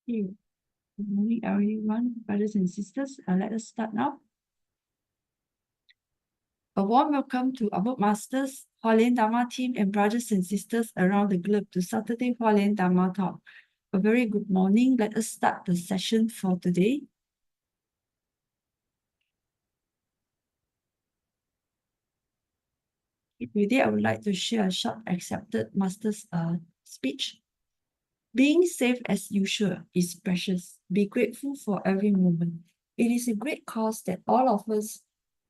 Okay. Good morning, everyone, brothers and sisters. Let us start now. A warm welcome to our masters, Hualien Dharma team, and brothers and sisters around the globe to Saturday Hualien Dharma Talk. A very good morning. Let us start the session for today. Today, I would like to share a short accepted master's speech. Being safe as usual is precious. Be grateful for every moment. It is a great cause that all of us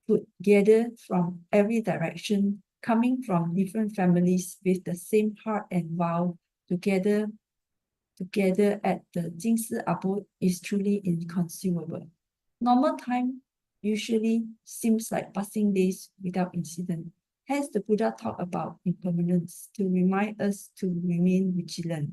could gather from every direction, coming from different families with the same heart and vow together at the Jingsi abode is truly inconceivable. Normal time usually seems like passing days without incident. Hence, the Buddha talked about impermanence to remind us to remain vigilant.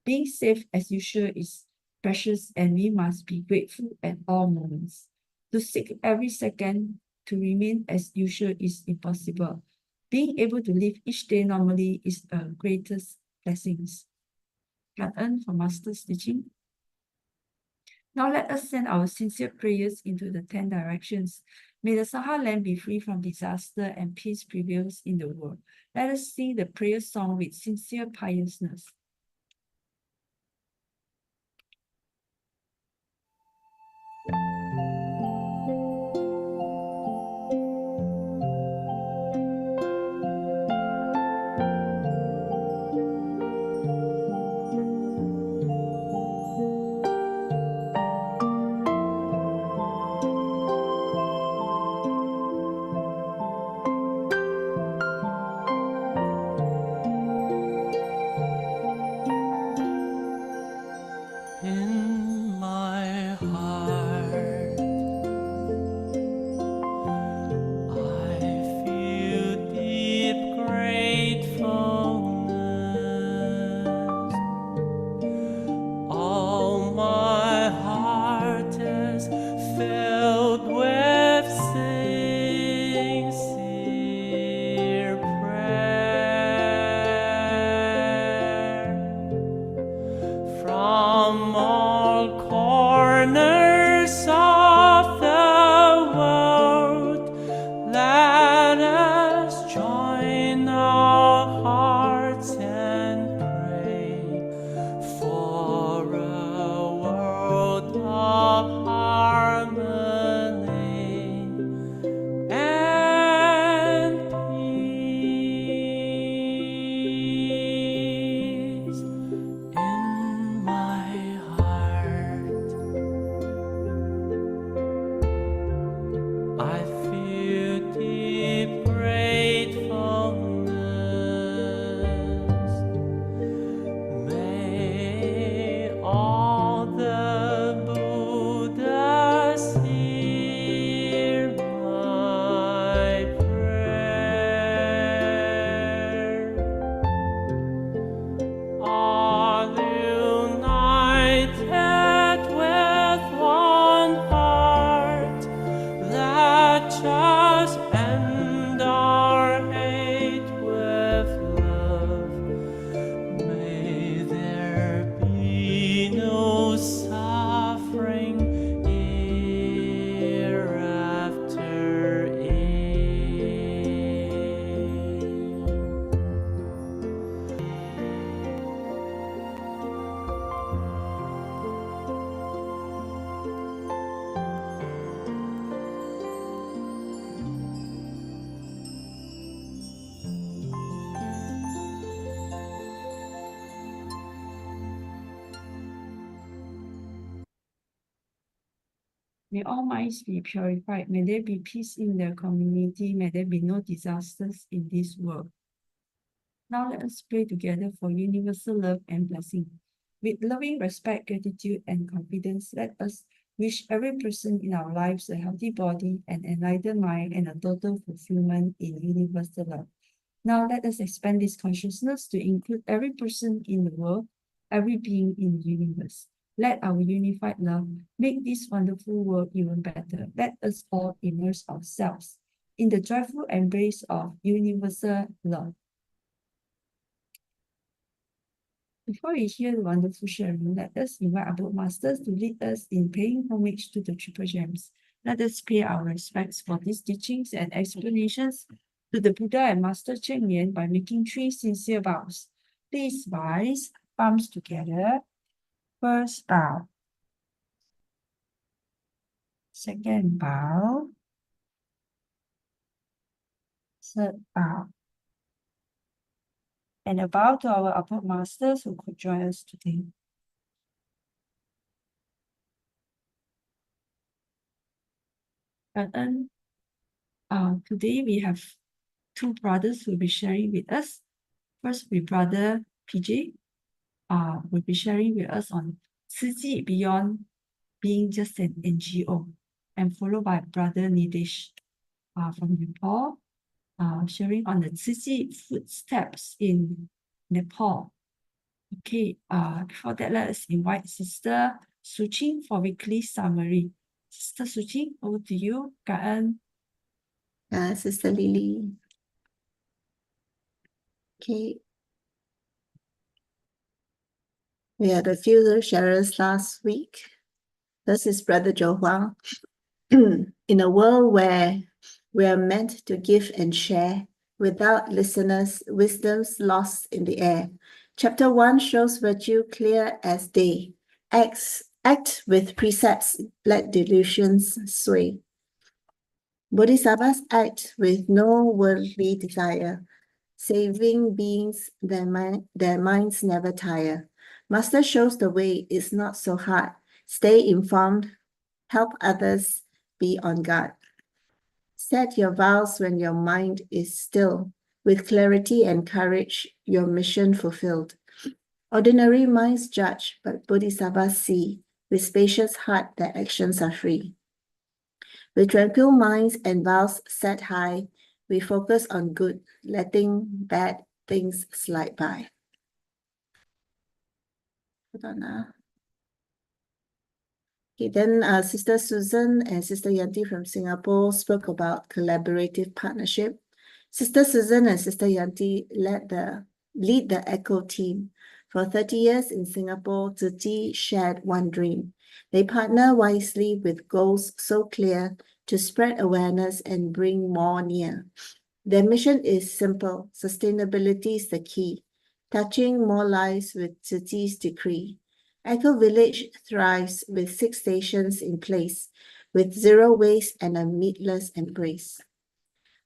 Being safe as usual is precious, and we must be grateful at all moments. To seek every second to remain as usual is impossible. Being able to live each day normally is a greatest blessings.感恩 for Master's teaching. Now let us send our sincere prayers into the 10 directions. May the Saha land be free from disaster and peace prevails in the world. Let us sing the prayer song with sincere piousness. In my heart, I feel deep gratefulness. All my heart is filled with sincere prayer. From all corners of the world, let us join our hearts and pray for a world of harmony and peace. In my heart, I feel deep gratefulness. May all the Buddhas hear my prayer. All united with one heart, let us end our hate with love. May there be no suffering hereafter. May all minds be purified. May there be peace in the community. May there be no disasters in this world. Now let us pray together for universal love and blessing. With loving respect, gratitude, and confidence, let us wish every person in our lives a healthy body, an enlightened mind, and a total fulfillment in universal love. Now let us expand this consciousness to include every person in the world, every being in the universe. Let our unified love make this wonderful world even better. Let us all immerse ourselves in the joyful embrace of universal love. Before we hear the wonderful sharing, let us invite our book masters to lead us in paying homage to the Triple Gems. Let us pay our respects for these teachings and explanations to the Buddha and Master Cheng Yen by making 3 sincere vows. Please rise, palms together. First bow. Second bow. Third bow. And a bow to our upper masters who could join us today. And today we have 2 brothers who will be sharing with us. First, with brother PJ, will be sharing with us on Tzu Chi beyond being just an NGO, and followed by brother Nirdesh, from Nepal, sharing on the Tzu Chi footsteps in Nepal. Okay, before that, let us invite Sister Su Ching for weekly summary. Sister Su Ching, over to you. Ka'an. Sister Lily. Okay. We had a few sharers last week. This is Brother Zhou Huang. In a world where we are meant to give and share, without listeners, wisdom's lost in the air. Chapter 1 shows virtue clear as day. Act with precepts, let delusions sway. Bodhisattvas act with no worldly desire. Saving beings, their minds never tire. Master shows the way is not so hard. Stay informed, help others, be on guard. Set your vows when your mind is still. With clarity and courage, your mission fulfilled. Ordinary minds judge, but Bodhisattvas see. With spacious heart, their actions are free. With tranquil minds and vows set high, we focus on good, letting bad things slide by. Hold on. Okay, then Sister Susan and Sister Yanti from Singapore spoke about collaborative partnership. Sister Susan and Sister Yanti lead the ECHO team. For 30 years in Singapore, Tzu Chi shared one dream. They partner wisely with goals so clear to spread awareness and bring more near. Their mission is simple. Sustainability is the key, touching more lives with Tzu Chi's decree. Echo Village thrives with 6 stations in place, with 0 waste and a meatless embrace.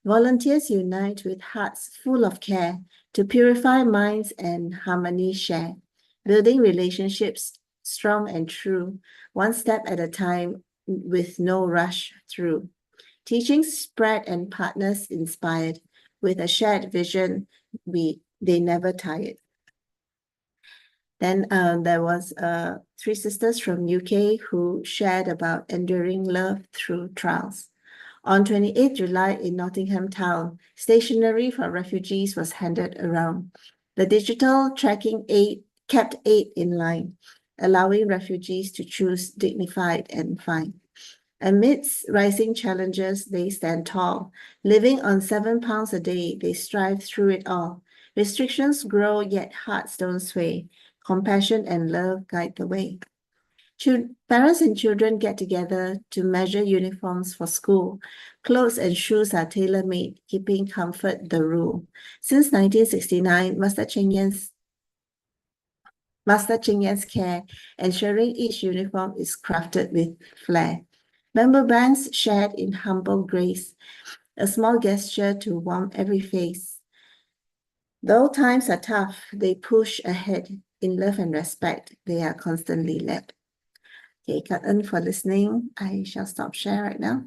Volunteers unite with hearts full of care to purify minds and harmony share, building relationships strong and true, one step at a time with no rush through. Teachings spread and partners inspired, with a shared vision, they never tired. Then there was 3 sisters from UK who shared about enduring love through trials. On 28 July in Nottingham Town, stationery for refugees was handed around. The digital tracking aid kept aid in line, allowing refugees to choose dignified and fine. Amidst rising challenges, they stand tall. Living on £7 a day, they strive through it all. Restrictions grow, yet hearts don't sway. Compassion and love guide the way. Parents and children get together to measure uniforms for school. Clothes and shoes are tailor-made, keeping comfort the rule. Since 1969, Master Cheng Yen's care, ensuring each uniform is crafted with flair. Member banks shared in humble grace, a small gesture to warm every face. Though times are tough, they push ahead. In love and respect, they are constantly led. Okay, Katan for listening. I shall stop share right now.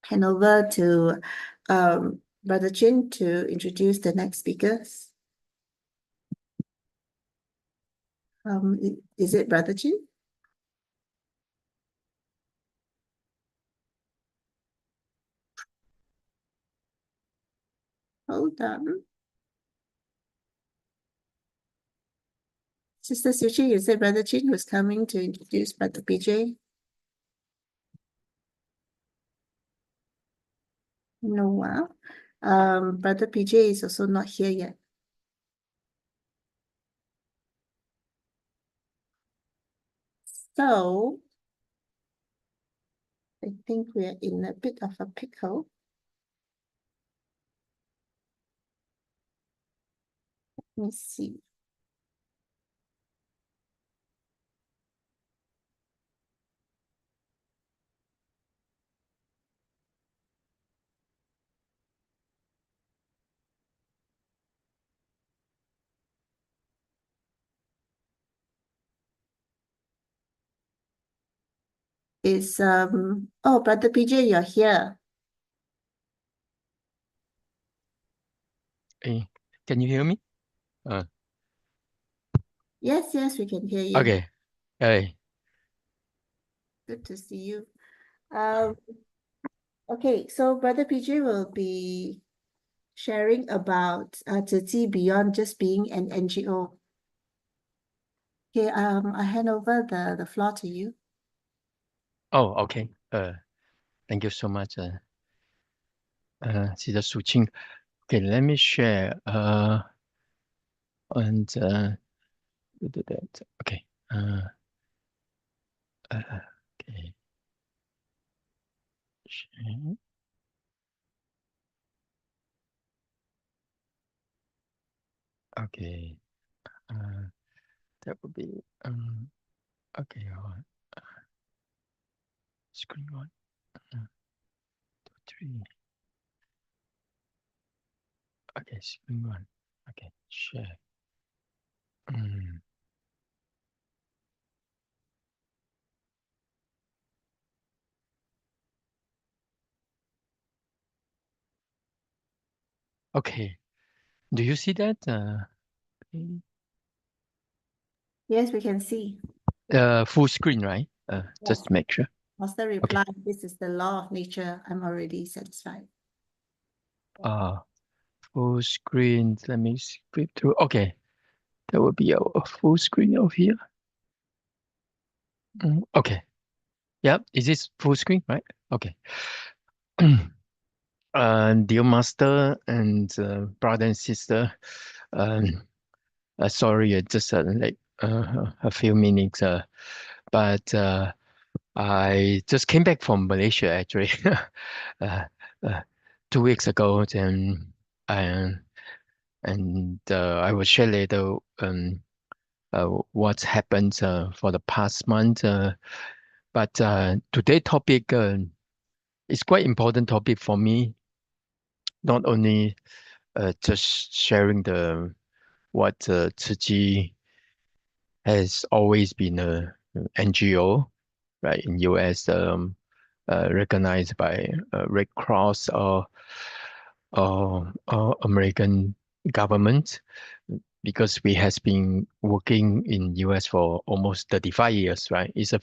Hand over to Brother Chin to introduce the next speakers. Is it Brother Chin? Hold on. Sister Tzu Chi, is it Brother Chin who's coming to introduce Brother PJ? No, Brother PJ is also not here yet. So I think we are in a bit of a pickle. Let me see. Is oh, Brother PJ, you're here. Hey, can you hear me? Yes, yes, we can hear you. Okay. Hey. Good to see you. Okay, so Brother PJ will be sharing about Tzu Chi beyond just being an NGO. Okay, I hand over the floor to you. Oh, okay. Thank you so much. Sister Su Ching. Okay, let me share. And do that. Okay. Okay. Share. Okay. That would be okay. Hold on. Screen one, two, three. Okay, screen one. Okay, share. Okay. Do you see that? Okay. Yes, we can see. Full screen, right? Just to make sure. Master replied, this is the law of nature. I'm already satisfied. Full screen. Let me flip through. Okay. That would be a full screen over here. Okay. Yep. Is this full screen, right? Okay. Dear master and brother and sister, sorry, just like a few minutes, but I just came back from Malaysia actually, uh, 2 weeks ago, and I will share later what's happened for the past month. But today's topic is quite important topic for me. Not only just sharing the what Tzu Chi has always been a NGO, right, in US, recognized by Red Cross or American government, because we has been working in US for almost 35 years, right? It's the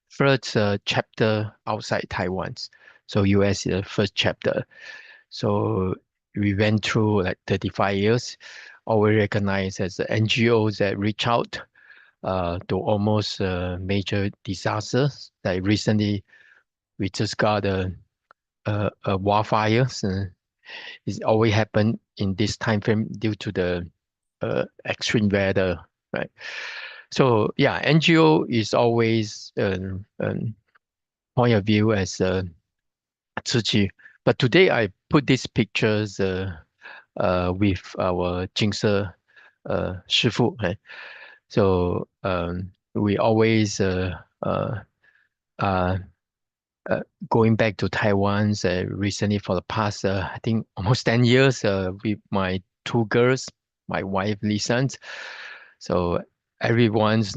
first chapter outside Taiwan. So US is the first chapter. So we went through like 35 years, always recognized as the NGOs that reach out to almost major disasters. Like recently, we just got a wildfires. It always happen in this time frame due to the extreme weather, right? So yeah, NGO is always point of view as Tzu Chi. But today I put these pictures with our Jingse Shifu. Right? So we always uh, going back to Taiwan recently for the past, I think, almost 10 years with my two girls, my wife, Lisa. So everyone's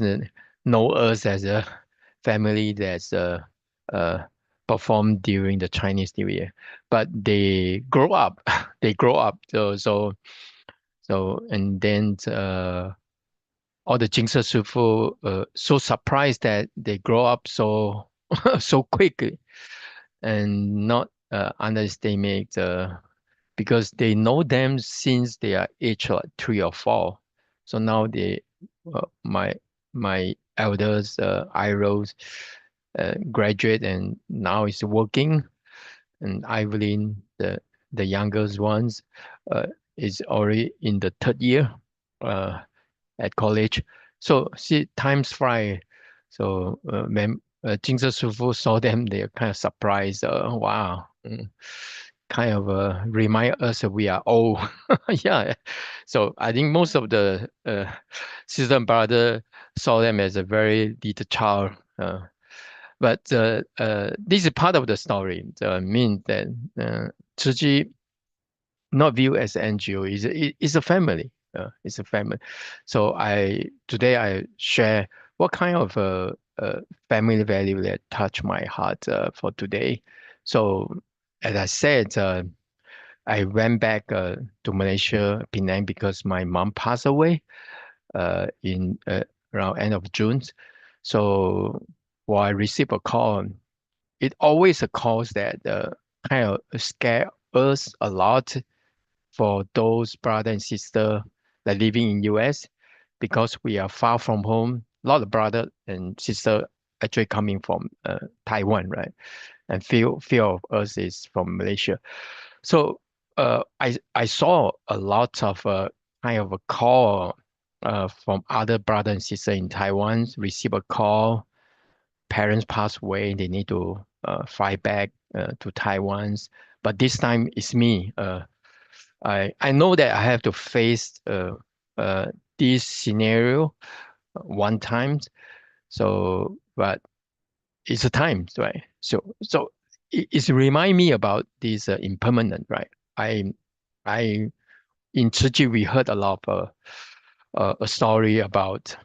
know us as a family that's uh, performed during the Chinese New Year. But they grow up, they grow up. So and then all the Jingse Shifu so surprised that they grow up so so quickly, and not underestimate because they know them since they are age like 3 or 4. So now my elders Iros graduate and now is working, and Evelyn the youngest ones is already in the 3rd year at college. So see, times fly. So when Jingze Sufu saw them, they're kind of surprised. Wow, kind of remind us that we are old. Yeah. So I think most of the sister and brother saw them as a very little child. But this is part of the story. Means that Tzu Chi not viewed as NGO. It's a family. It's a family. So today I share what kind of family value that touch my heart for today. So as I said, I went back to Malaysia, Penang, because my mom passed away in around end of June. So while I received a call, it always a cause that kind of scare us a lot for those brother and sister that living in US because we are far from home. A lot of brother and sister actually coming from Taiwan, right? And few of us is from Malaysia. So I saw a lot of kind of a call from other brother and sister in Taiwan, receive a call, parents pass away, they need to fly back to Taiwan. But this time it's me. I know that I have to face uh, this scenario one time. So, but it's a time, right? So it's remind me about this impermanent, right? I in Tzu Chi we heard a lot of a story about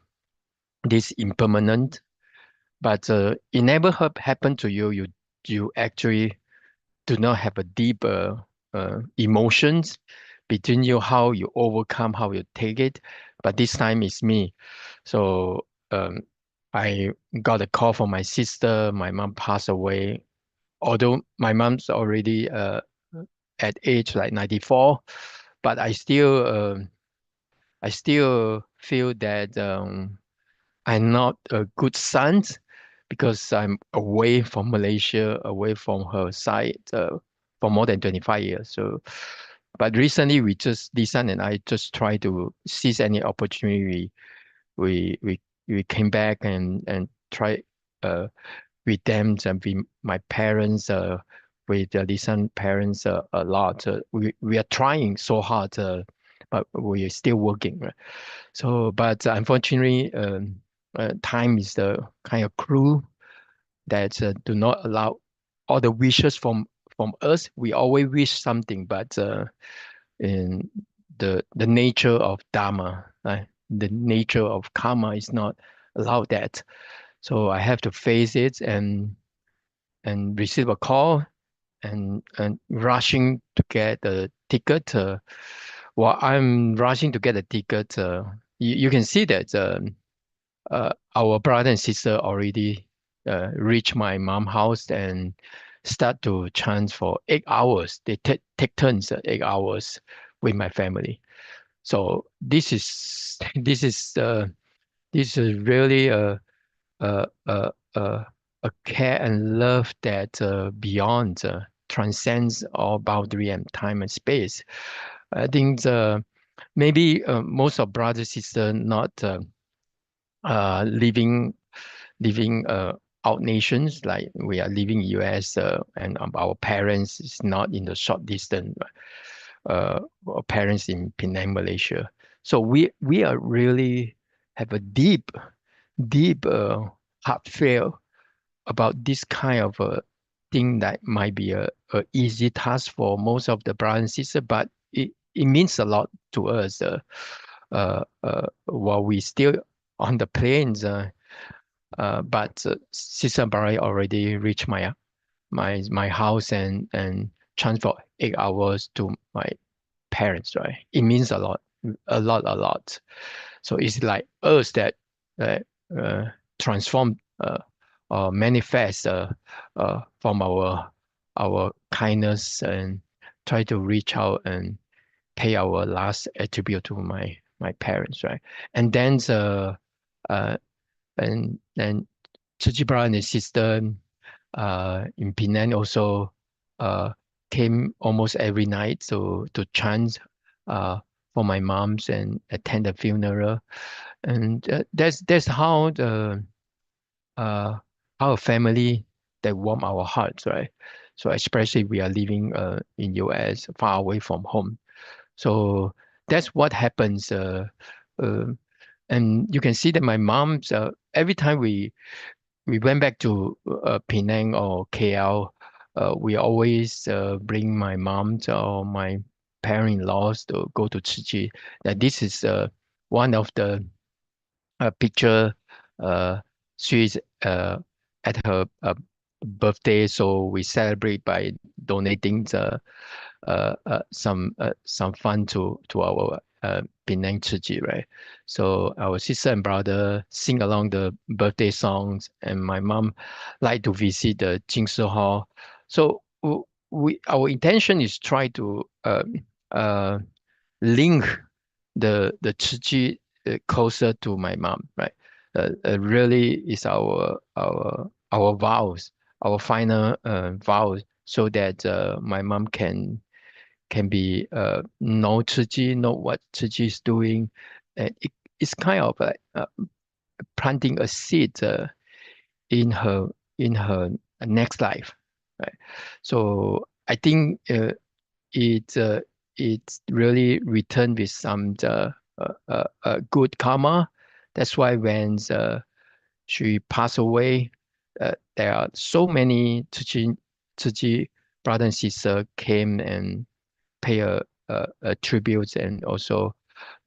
this impermanent, but it never happen to you. You actually do not have a deep emotions between you, how you overcome, how you take it. But this time it's me. So I got a call from my sister. My mom passed away. Although my mom's already at age like 94, but I still feel that I'm not a good son because I'm away from Malaysia, away from her side for more than 25 years. So, but recently this son and I just try to seize any opportunity. We came back and try uh, with them and with my parents, with Lisan's parents a lot. We are trying so hard, but we are still working, right? So, but unfortunately, time is the kind of cruel that do not allow all the wishes from us. We always wish something, but in the nature of dharma, the nature of karma is not allowed that. So I have to face it and receive a call and rushing to get the ticket. While I'm rushing to get a ticket, you can see that our brother and sister already reach my mom house and start to chant for 8 hours. They take turns 8 hours with my family. So this is really a, a, a, a care and love that beyond transcends all boundary and time and space. I think maybe most of brothers sister not living out nations like we are living US and our parents is not in the short distance. Our parents in Penang, Malaysia. So we are really have a deep heartfelt about this kind of a thing that might be a easy task for most of the brothers and sisters, but it means a lot to us while we still on the plains. But Sister Barry already reached my house and transfer 8 hours to my parents, right? It means a lot, a lot, a lot. So it's like us that uh, uh, transform or manifest from our kindness and try to reach out and pay our last attribute to my parents, right? And then uh, and Chichi brother and his sister in Penang also uh, came almost every night to chant uh, for my mom's and attend the funeral, and that's how our family that warm our hearts, right? So especially we are living in US, far away from home. So that's what happens. Uh, and you can see that my mom's every time we went back to Penang or KL, we always bring my mom or my parent-in-laws to go to Tzu Chi. That this is one of the picture. Uh, she's at her birthday, so we celebrate by donating some fund to our Penang Tzu Chi, right? So our sister and brother sing along the birthday songs, and my mom like to visit the Jingshi Hall. So we our intention is try to uh, link the Tzu Chi closer to my mom, right? Really is our vows, our final vows, so that my mom can be know Tzu Chi, know what Tzu Chi is doing, and it's kind of like planting a seed in her in her next life, right? So I think it it really returned with some good karma. That's why when she passed away, there are so many Tzu Chi brother and sister came and pay a tribute and also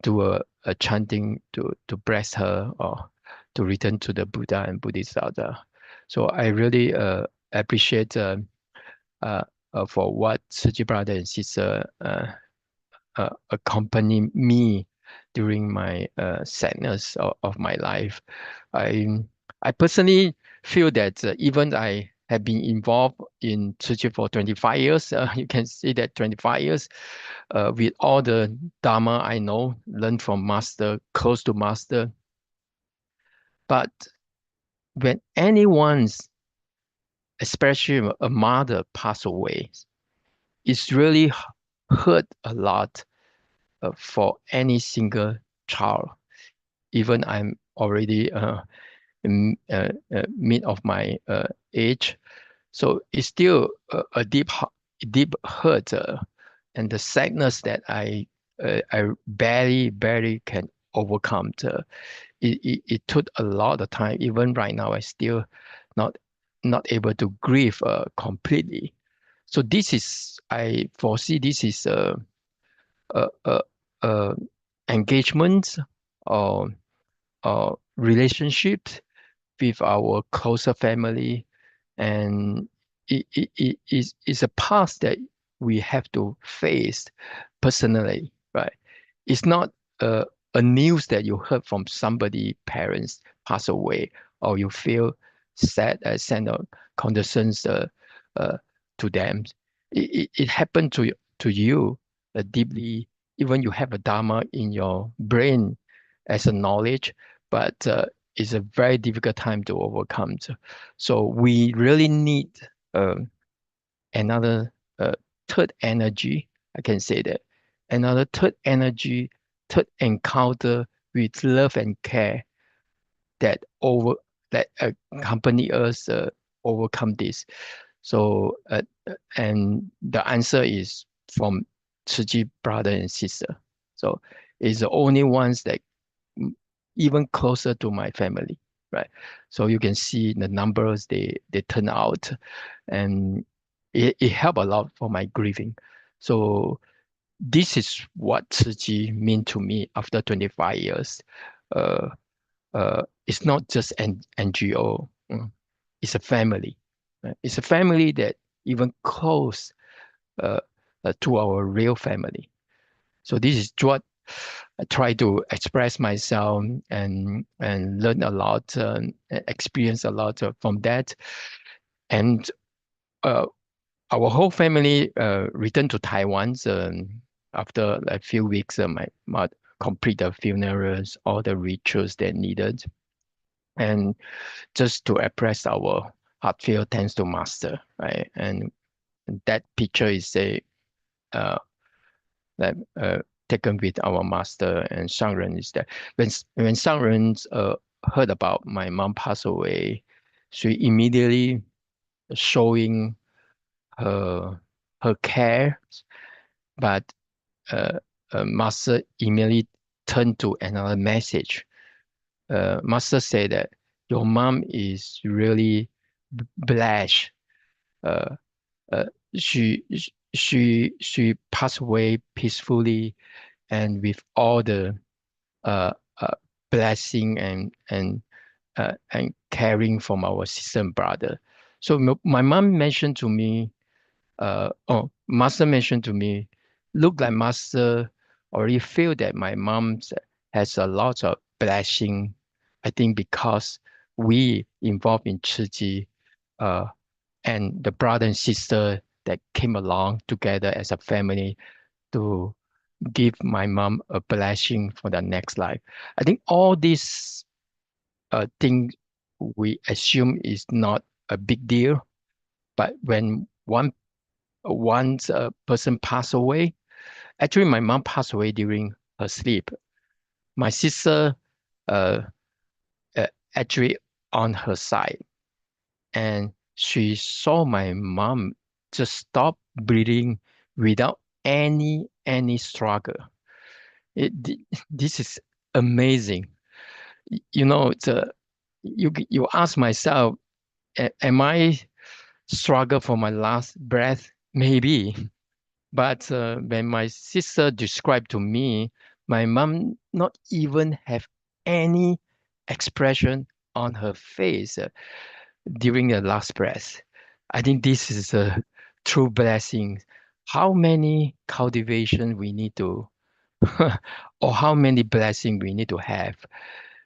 do a chanting to bless her or to return to the Buddha and Buddhist order. So I really appreciate uh, for what Tzu Chi brother and sister accompany me during my sadness of my life. I I personally feel that even I have been involved in Tzu Chi for 25 years. You can see that 25 years with all the Dharma I know, learn from master, close to master. But when anyone's, especially a mother, pass away, it's really hurt a lot for any single child. Even I'm already mid of my age, so it's still a deep hurt, and the sadness that I barely can overcome. It took a lot of time. Even right now, I still not not able to grieve completely. So this is I foresee this is a, a, a engagement or relationships with our closer family, and it is a past that we have to face personally, right? It's not a news that you heard from somebody parents pass away or you feel sad, send a condolences uh, to them. It happened to you deeply. Even you have a dharma in your brain as a knowledge, but it's a very difficult time to overcome. So we really need um, another third energy. I can say that another third energy, third encounter with love and care that over that accompany us overcome this. So and the answer is from Tzu Chi brother and sister. So it's the only ones that even closer to my family, right? So you can see the numbers they turn out, and it helped a lot for my grieving. So this is what Tzu Chi mean to me after 25 years. Uh, it's not just an NGO. It's a family. Right? It's a family that even close uh, to our real family. So this is what I try to express myself and learn a lot, experience a lot from that. And uh, our whole family returned to Taiwan after a few weeks. My mother complete the funerals, all the rituals they needed, and just to express our heartfelt thanks to Master, right? And that picture is a uh, that taken with our master and Shangren is that when Shangren heard about my mom passed away, she immediately showing her care, but Master immediately turned to another message. Master said that your mom is really blessed. Uh, uh, she passed away peacefully and with all the uh, uh, blessing and caring from our sister and brother. So my mom mentioned to me, Master mentioned to me, look like Master already feel that my mom has a lot of blessing. I think because we involved in Tzu Chi, uh, and the brother and sister that came along together as a family to give my mom a blessing for the next life. I think all these things we assume is not a big deal, but when once a person pass away, actually my mom passed away during her sleep. My sister uh, uh, actually on her side, and she saw my mom just stop breathing without any struggle. This is amazing. You know, you ask myself, am I struggle for my last breath? Maybe. But when my sister described to me, my mom not even have any expression on her face during the last breath. I think this is a true blessing. How many cultivation we need to, or how many blessing we need to have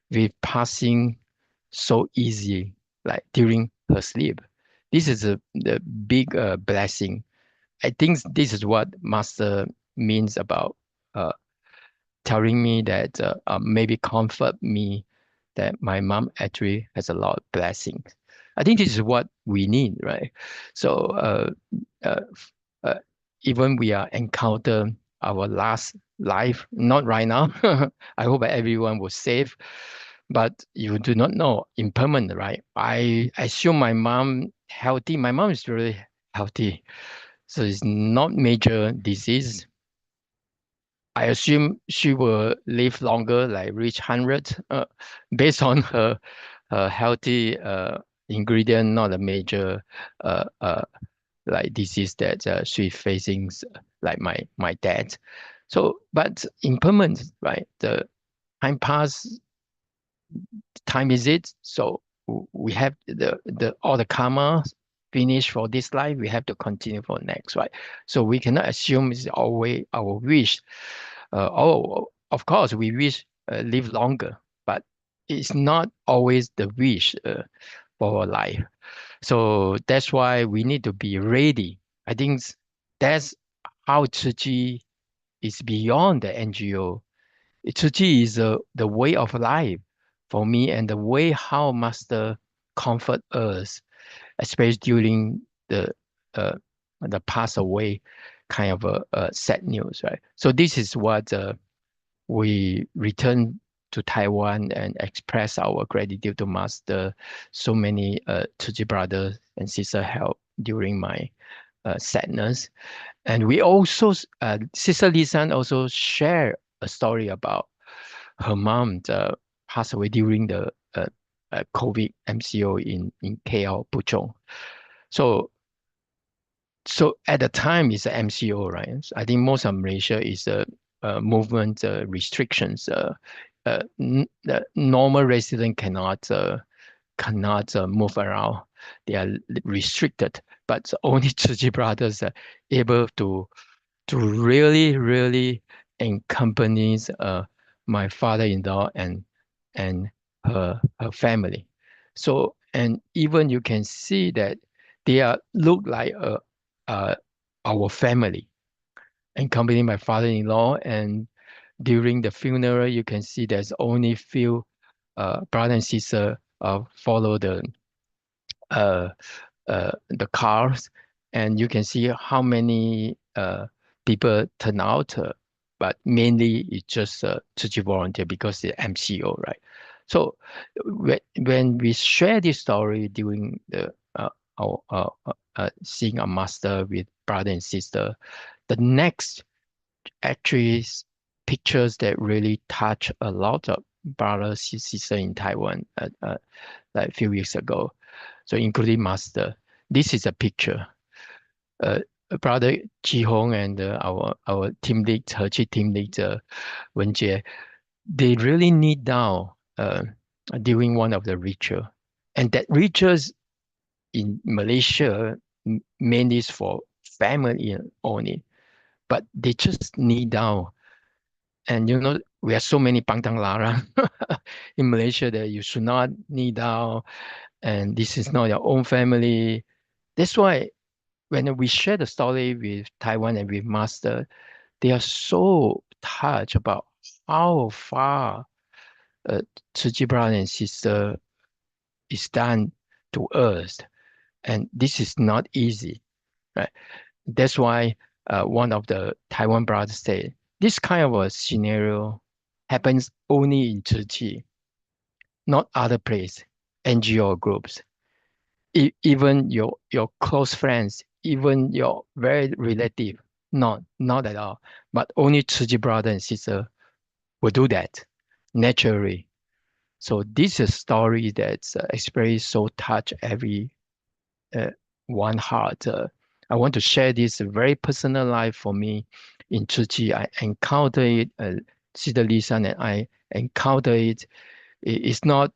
with passing so easy, like during her sleep. This is the big blessing. I think this is what Master means about uh, telling me that maybe comfort me that my mom actually has a lot of blessings. I think this is what we need, right? So uh, uh, even we are encounter our last life, not right now. I hope that everyone was safe, but you do not know impermanent, right? I assume my mom healthy. My mom is really healthy, so it's not major disease. I assume she will live longer, like reach 100, based on her healthy ingredient, not a major uh, uh, like disease that she's facing, like my dad. So, but impermanent, right? The time pass, time is it. So we have the all the karma finished for this life. We have to continue for next, right? So we cannot assume it's always our wish. Oh, of course, we wish live longer, but it's not always the wish for our life. So that's why we need to be ready. I think that's how Tzu Chi is beyond the NGO. Tzu Chi is the way of life for me and the way how Master comfort us, especially during uh, the pass away kind of sad news, right? So this is what we return to Taiwan and express our gratitude to Master. So many Tzu Chi brothers and sisters help during my sadness. And we also, Sister Lisan also share a story about her mom passed away during the COVID MCO in KL, Puchong. So, so at the time it's a MCO, right? So I think most of Malaysia is movement restrictions. The normal resident cannot move around. They are restricted, but only Tzu Chi brothers are able to really accompanies my father-in-law and her family. So and even you can see that they are look like uh, our family, accompanying my father-in-law. And during the funeral, you can see there's only few brother and sister follow uh, the cars, and you can see how many people turn out. But mainly it's just Tzu Chi volunteer because the MCO, right? So when we share this story during the our seeing a master with brother and sister, the next actually pictures that really touch a lot of brothers and sisters in Taiwan like a few weeks ago. So including master. This is a picture. Uh, Brother Chi Hong and our team lead, Tzu Chi team lead, Wen Jie, they really kneel down during one of the ritual. And that rituals in Malaysia mainly is for family only, but they just kneel down. And you know, we have so many pantang larang in Malaysia that you should not kneel down, and this is not your own family. That's why when we share the story with Taiwan and with Master, they are so touched about how far Tzu Chi brother and sister is done to us, and this is not easy, right? That's why one of the Taiwan brothers said, this kind of a scenario happens only in Tzu Chi, not other place, NGO groups. Even your close friends, even your very relative, not at all. But only Tzu Chi brother and sister will do that naturally. So this is a story that's expressed so touch every uh, one heart. I want to share this very personal life for me in Tzu Chi. I encounter it, Sister Lisa and I encounter it. It's not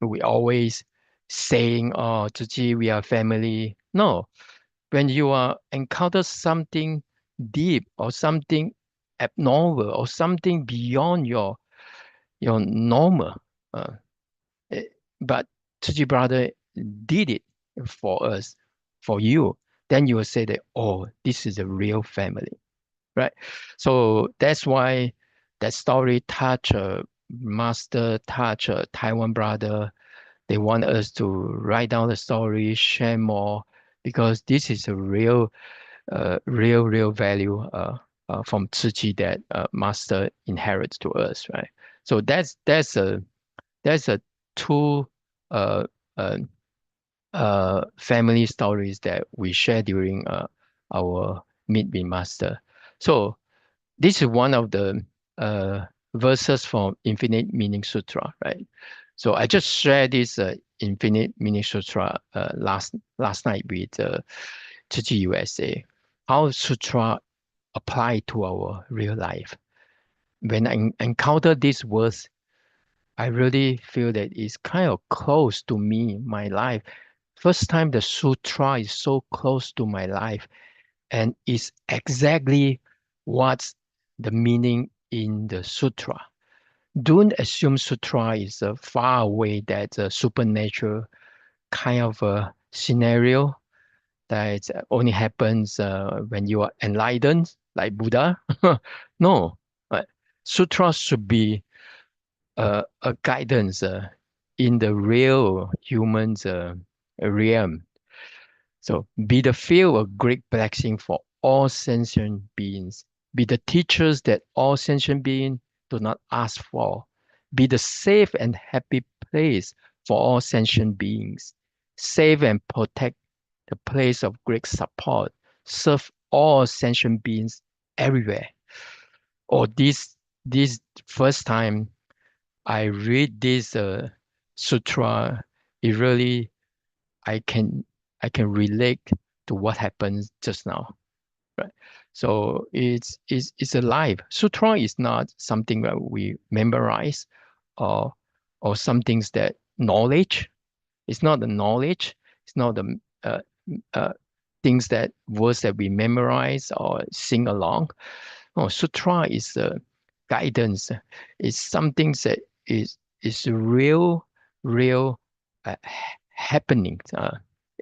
we always saying, oh, Tzu Chi, we are family. No, when you are encounter something deep or something abnormal or something beyond your normal, uh, Eh, but Tsuji brother did it for us, for you. Then you will say that, oh, this is a real family, right? So that's why that story touch master, touch Taiwan brother. They want us to write down the story, share more, because this is a real value from Tsuchi that master inherits to us, right? So that's a two uh, uh, family stories that we share during our Meet with Master. So this is one of the uh, verses from Infinite Meaning Sutra, right? So I just shared this Infinite Meaning Sutra last night with Chichi USA. How Sutra apply to our real life. When I encounter this verse, I really feel that it's kind of close to me, my life. First time the sutra is so close to my life, and it's exactly what's the meaning in the sutra. Don't assume sutra is far away, that's a supernatural kind of a scenario that only happens when you are enlightened, like Buddha. No, uh, sutra should be a guidance in the real humans realm. So be the field a great blessing for all sentient beings. Be the teachers that all sentient beings do not ask for. Be the safe and happy place for all sentient beings. Save and protect the place of great support. Serve all sentient beings everywhere. Or this first time I read this sutra, it really I can I can relate to what happens just now, right? So it's alive. Sutra is not something that we memorize or some things that knowledge. It's not the knowledge. It's not the uh, things that words that we memorize or sing along. Oh, sutra is guidance. It's something that is real happening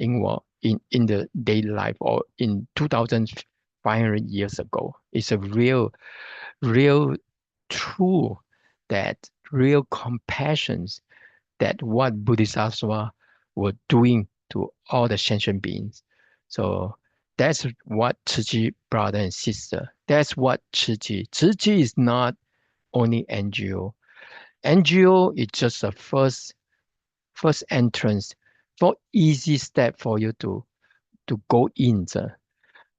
in the daily life or in 2,500 years ago. It's a real true that real compassions that what Bodhisattva were doing to all the sentient beings. So that's what Tzu Chi brother and sister. That's what Tzu Chi. Tzu Chi is not only NGO. NGO is just a first entrance, for easy step for you to go in.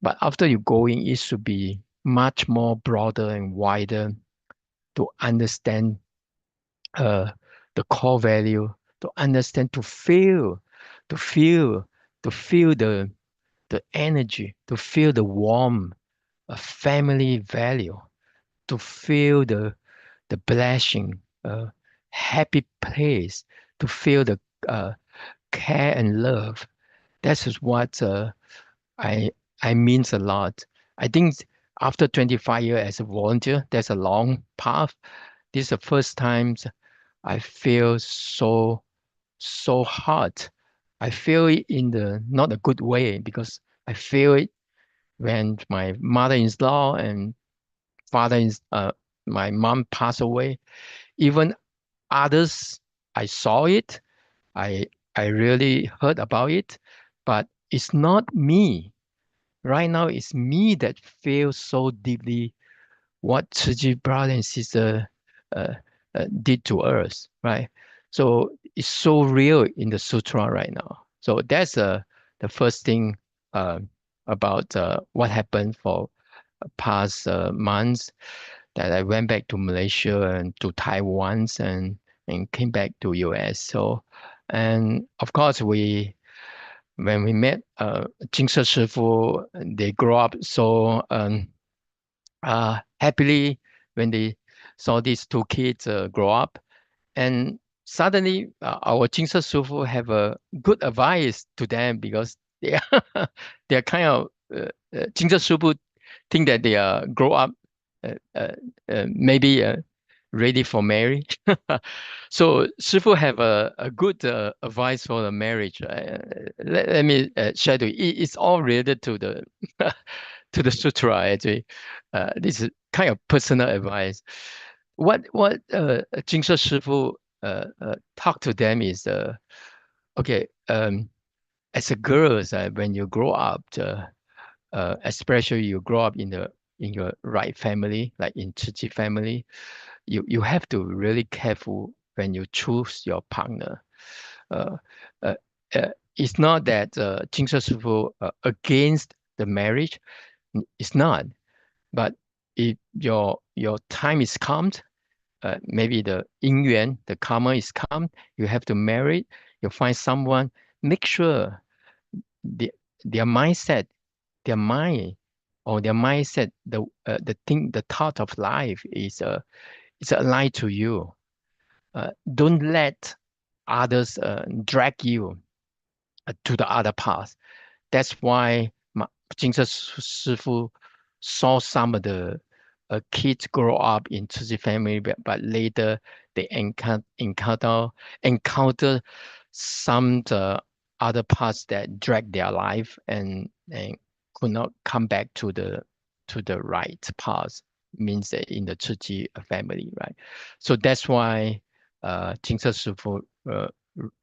But after you go in, it should be much more broader and wider to understand uh, the core value, to understand, to feel, to feel the energy, to feel the warmth, a family value, to feel the blessing, happy place, to feel the uh, care and love. That is what I I means a lot. I think after 25 years as a volunteer, that's a long path. This is the first time I feel so hot. I feel it in the not a good way, because I feel it when my mother-in-law and father is my mom passed away. Even others, I saw it. I I really heard about it, but it's not me. Right now, it's me that feels so deeply what Tzu Chi brother and sister uh, did to us, right? So it's so real in the sutra right now. So that's the first thing uh, about what happened for past months, that I went back to Malaysia and to Taiwan and came back to US. So, and of course when we met Jingse Shifu, they grow up so happily when they saw these two kids grow up. And suddenly our Jingse Shifu have a good advice to them, because they are, they are kind of Jingse Shifu think that they are grow up uh, uh, maybe ready for marriage. So Shifu have a good advice for the marriage. Let me share to you. It's all related to the to the sutra actually. This is kind of personal advice. What Jingse Shifu talk to them is okay. As a girls, when you grow up, especially you grow up in your right family, like in Tzu Chi family, you have to really careful when you choose your partner. Uh, uh, it's not that Jingse Shifu against the marriage. It's not. But if your time is come, maybe the 姻缘, the karma is come, you have to marry, you find someone, make sure the, their mindset, their mind, or their mindset, the thing, the thought of life is aligned to you. Don't let others drag you to the other path. That's why Jingse Shifu saw some of the kids grow up in Tzu Chi family, but later they encounter some the other paths that drag their life and could not come back to the right path. Means that in the Tzu Chi family, right? So that's why Jingse Shifu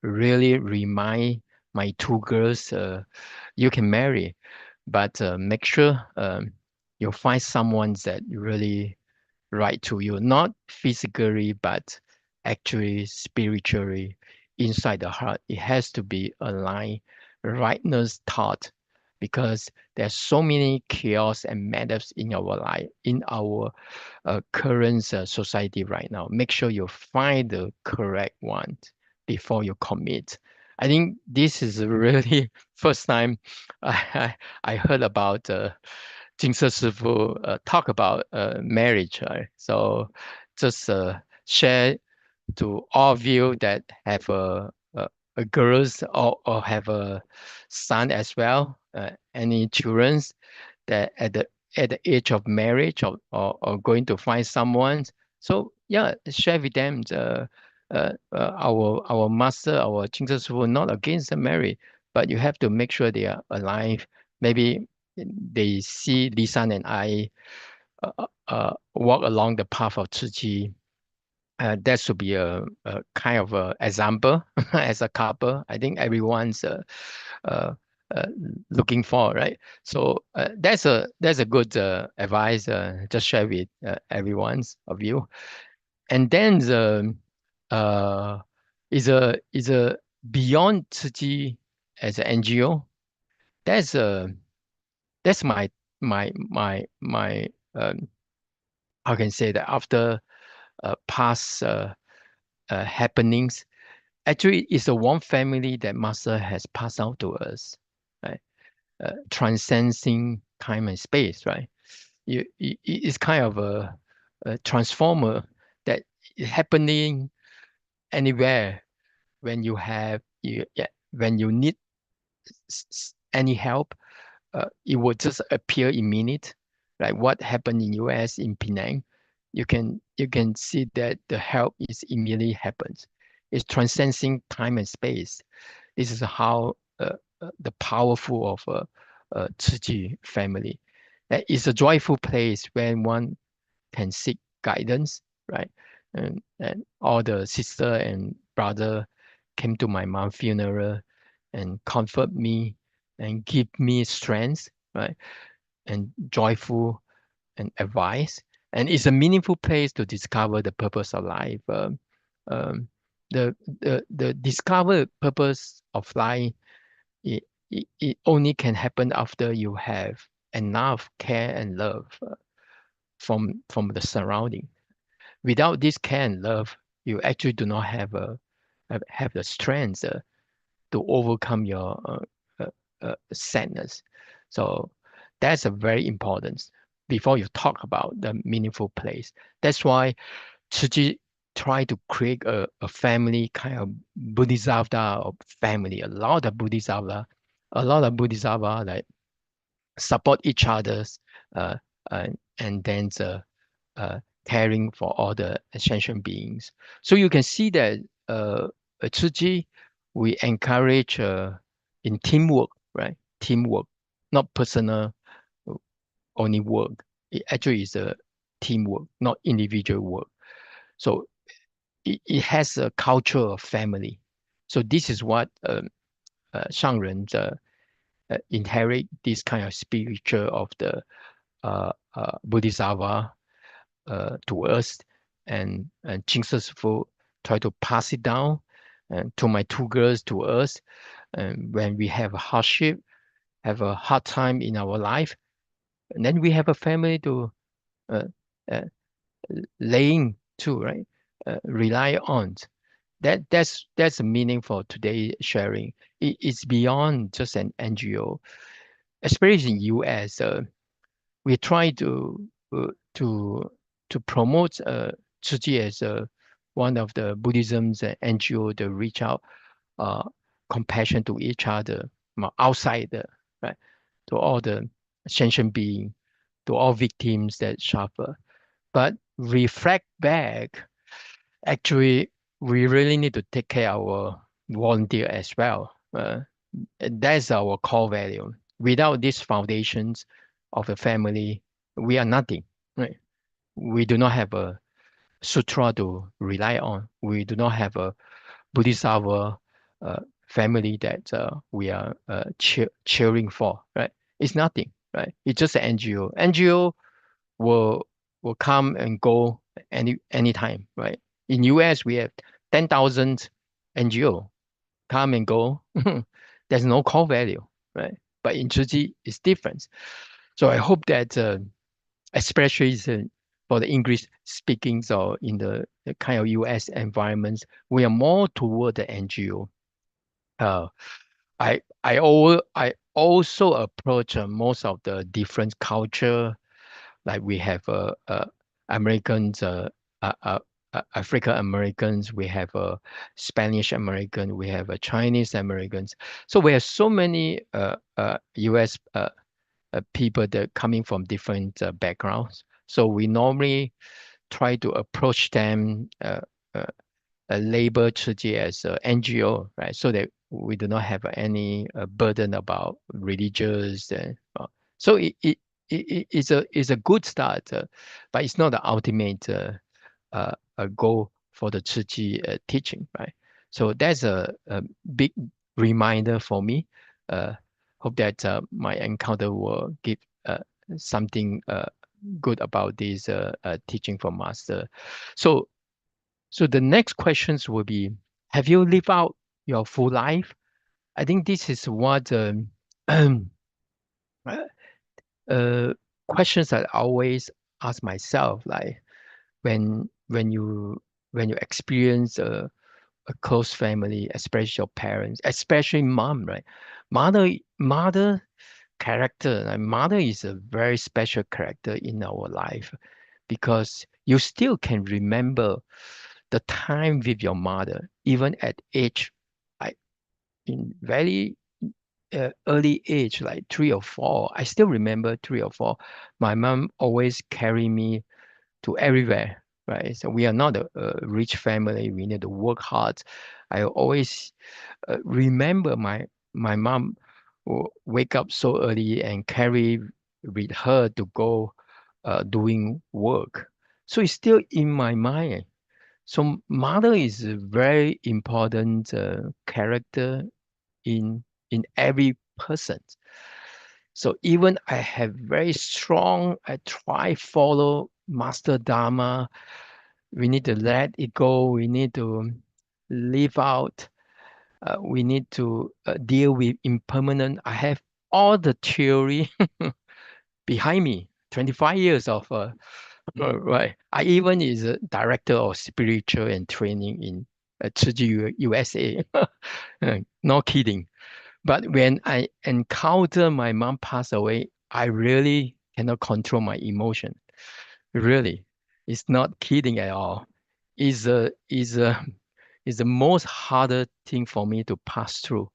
really remind my two girls, you can marry, but make sure you find someone that really right to you, not physically, but actually spiritually inside the heart. It has to be aligned, rightness thought, because there's so many chaos and matters in our life, in our current society right now. Make sure you find the correct one before you commit. I think this is really first time I heard about Jingse Shifu talk about marriage. Right? So just share to all of you that have a girls or have a son as well, any children that at the age of marriage or going to find someone. So yeah, share with them our master, our Jingse Shifu, not against the marriage, but you have to make sure they are alive. Maybe they see Lisan and I walk along the path of Tzu Chi. That should be a kind of a example as a couple. I think everyone's uh, uh, looking for, right? So that's a good advice. Just share with everyone's of you. And then uh, is a beyond Tzu Chi as an NGO. That's that's my how can I say that after past happenings. Actually, it's the one family that Master has passed out to us, right? Transcending time and space, right? It's kind of a transformer that is happening anywhere when you have yeah, when you need any help, it will just appear in minute. Like what happened in US in Penang, you can see that the help is immediately happens. It's transcending time and space. This is how the powerful of Tzu Chi family. It's a joyful place where one can seek guidance, right? And all the sister and brother came to my mom's funeral and comfort me and give me strength, right? And joyful and advice. And it's a meaningful place to discover the purpose of life. Um, the discover purpose of life, it only can happen after you have enough care and love from the surrounding. Without this care and love, you actually do not have the strength to overcome your sadness. So that's a very important before you talk about the meaningful place. That's why Tzu Chi try to create a family kind of Bodhisattva of family. A lot of Bodhisattva like support each other's uh, and then uh, caring for all the ascension beings. So you can see that Tzu Chi, we encourage in teamwork, right? Teamwork, not personal only work. It actually is a teamwork, not individual work. So it has a culture of family. So this is what Shangren inherit this kind of spiritual of the Bodhisattva to us, and Jesus Fu try to pass it down and to my two girls to us. And when we have a hardship, have a hard time in our life, and then we have a family to uh, uh, laying to, right? Rely on. That's the meaning for today sharing. It's beyond just an NGO, especially in US. We try uh, to to promote Tzu Chi as one of the Buddhism's NGO to reach out uh, compassion to each other outside right, to all the sentient being, to all victims that suffer. But reflect back, actually, we really need to take care of our volunteer as well. That's our core value. Without these foundations of a family, we are nothing. Right? We do not have a sutra to rely on. We do not have a Bodhisattva family that we are cheering for. Right? It's nothing. Right? It's just an NGO. NGO will come and go anytime. Right? In US, we have 10,000 NGO come and go. There's no core value, right? But in Tzu Chi, it's different. So I hope that, especially for the English speakings or in the kind of US environments, we are more toward the NGO. Uh, I also approach most of the different culture, like we have Americans, African Americans, we have Spanish American, we have Chinese Americans. So we have so many U.S. People that coming from different backgrounds. So we normally try to approach them. Uh, label Tzu Chi as a NGO, right? So that we do not have any burden about religious. So it's a good start, but it's not the ultimate goal for the Tzu Chi teaching, right? So that's a big reminder for me. Uh, Hope that my encounter will give something good about this teaching from Master. So So the next questions will be, have you lived out your full life? I think this is what uh, uh, questions that I always ask myself, like when you experience a close family, especially your parents, especially mom, right? Mother character, like mother is a very special character in our life because you still can remember the time with your mother, even at age, like in very early age, like 3 or 4. I still remember 3 or 4. My mom always carry me to everywhere, right? So we are not a rich family. We need to work hard. I always remember my mom wake up so early and carry with her to go doing work. So it's still in my mind. So mother is a very important character in every person. So even I have very strong, I try follow master dharma. We need to let it go. We need to live out. We need to deal with impermanent. I have all the theory behind me. 25 years of right. I even is a director of spiritual and training in Tzu Chi USA. Not kidding. But when I encounter my mom pass away, I really cannot control my emotion. Really, it's not kidding at all. Is a is the most harder thing for me to pass through.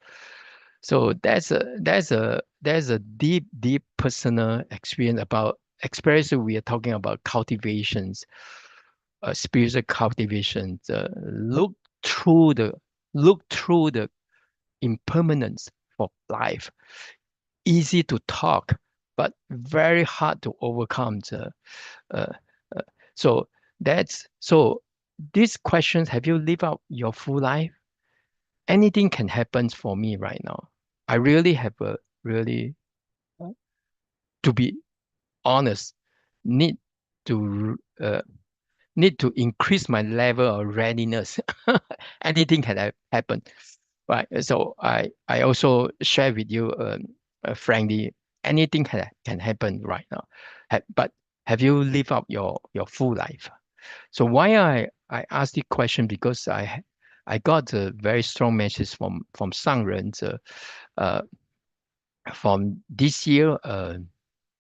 So that's a deep personal experience about especially we are talking about cultivations, spiritual cultivations. Through the look through the impermanence of life. Easy to talk, but very hard to overcome. Uh, uh, so so. These questions: have you lived out your full life? Anything can happen for me right now. I really have a really, to be honest, need to need to increase my level of readiness. Anything can happen, right? So I also share with you, frankly, anything can happen right now. But have you lived up your full life? So why I ask the question because I got a very strong message from Sangren, uh, from this year,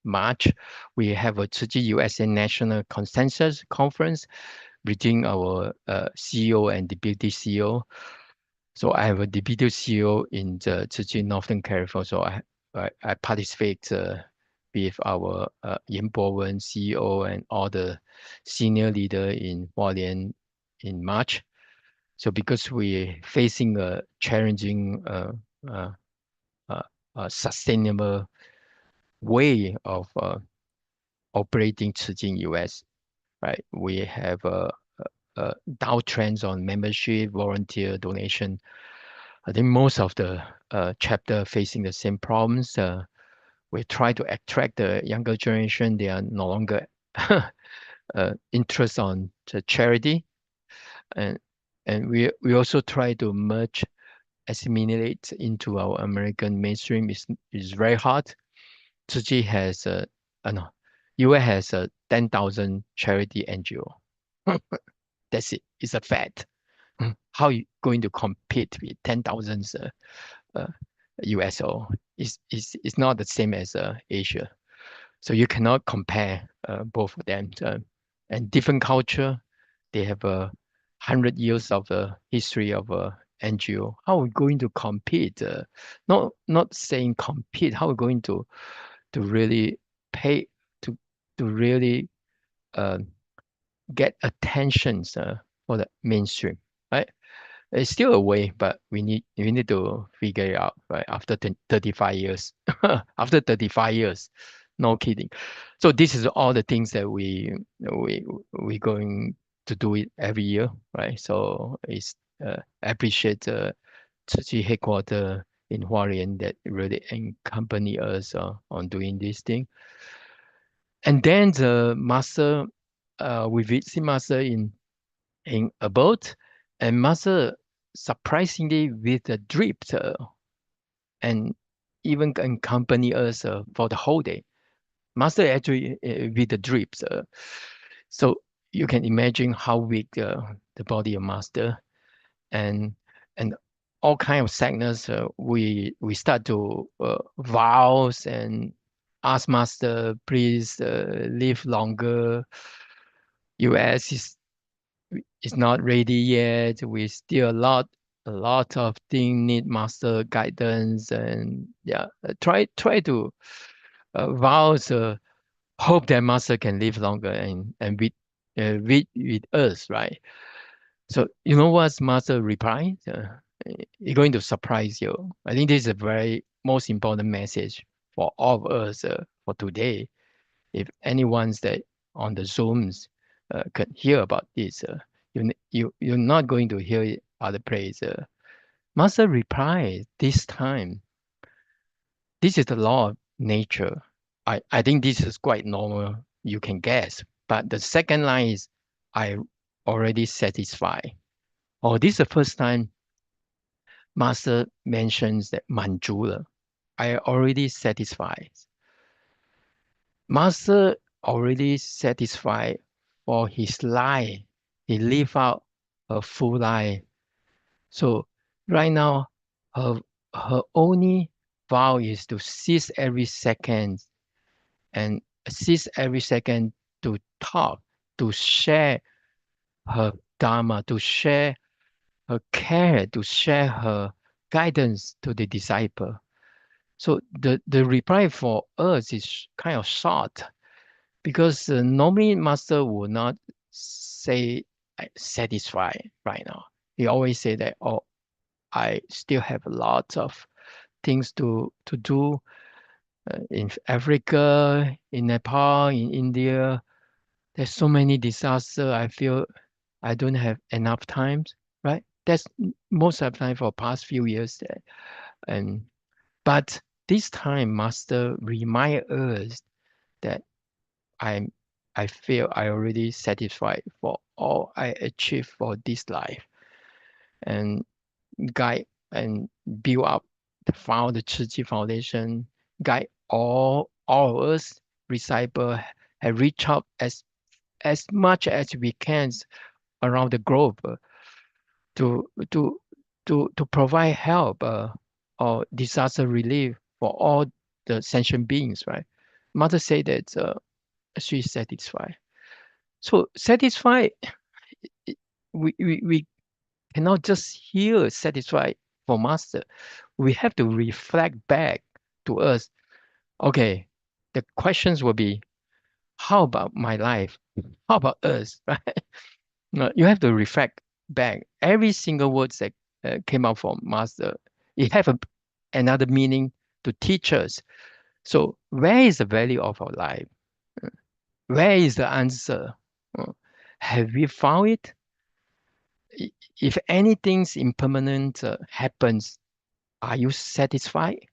March, we have a Tzu Chi USA National Consensus Conference between our CEO and Deputy CEO. So I have a Deputy CEO in the Tzu Chi Northern California. So I participate with our Yan Bowen CEO and all the senior leader in Hualien in March. So because we're facing a challenging uh, sustainable way of operating Tzu Chi in US, right? We have downtrends on membership, volunteer donation. I think most of the chapter facing the same problems. We try to attract the younger generation. They are no longer interest on the charity, and we also try to merge, assimilate into our American mainstream. Is very hard. Tzu Chi has no, US has 10,000 charity NGO. That's it. It's a fact. How you going to compete with 10,000 uh, USO? It's not the same as Asia. So you cannot compare both of them. And different culture, they have 100 years of history of NGO. How are we going to compete? Not saying compete. How are we going to really pay to really uh, get attentions for the mainstream, right? It's still a way, but we need to figure it out, right? After 35 years, after 35 years, no kidding. So this is all the things that we going to do it every year, right? So it's appreciate Tzu Chi headquarter in Hualien that really accompany us on doing this thing. And then the master, we visit master in in a boat, and master surprisingly with a drip and even accompany us for the whole day. Master actually with the drips. So you can imagine how weak the body of master and and all kind of sadness. We start to vows and ask master, please live longer. US is not ready yet. We still a lot of things need master guidance and yeah, try to vows. Hope that master can live longer and with us, right? So you know what master replied? He's going to surprise you. I think this is a very most important message for all of us for today. If anyone's that on the Zooms can hear about this, you're not going to hear it other place. Master replied this time. This is the law of nature. I think this is quite normal. You can guess. But the second line is I already satisfied. Oh, this is the first time Master mentions that Manjula. I already satisfied. Master already satisfied for his life. He lived out a full life. So right now, her her only vow is to seize every second and seize every second to talk, to share her dharma, to share her care, to share her guidance to the disciple. So the reply for us is kind of short because normally master will not say satisfied right now. He always say that, oh, I still have a lot of things to do in Africa, in Nepal, in India. There's so many disasters. I feel I don't have enough time, right? That's most of the time for past few years. And but this time, Master remind us that I'm I feel I already satisfied for all I achieved for this life and guide and build up the Tzu Chi Foundation, guide all of us disciple have reached out as much as we can around the globe to to to provide help or disaster relief for all the sentient beings, right? Mother said that she's satisfied. So satisfied, i- we cannot just hear satisfied for master. We have to reflect back to us. Okay, the questions will be, how about my life? How about us? Right? No, you have to reflect back every single words that came out from master. It have another meaning to teach us. So where is the value of our life? Where is the answer? Uh, Have we found it? If anything's impermanent happens, are you satisfied?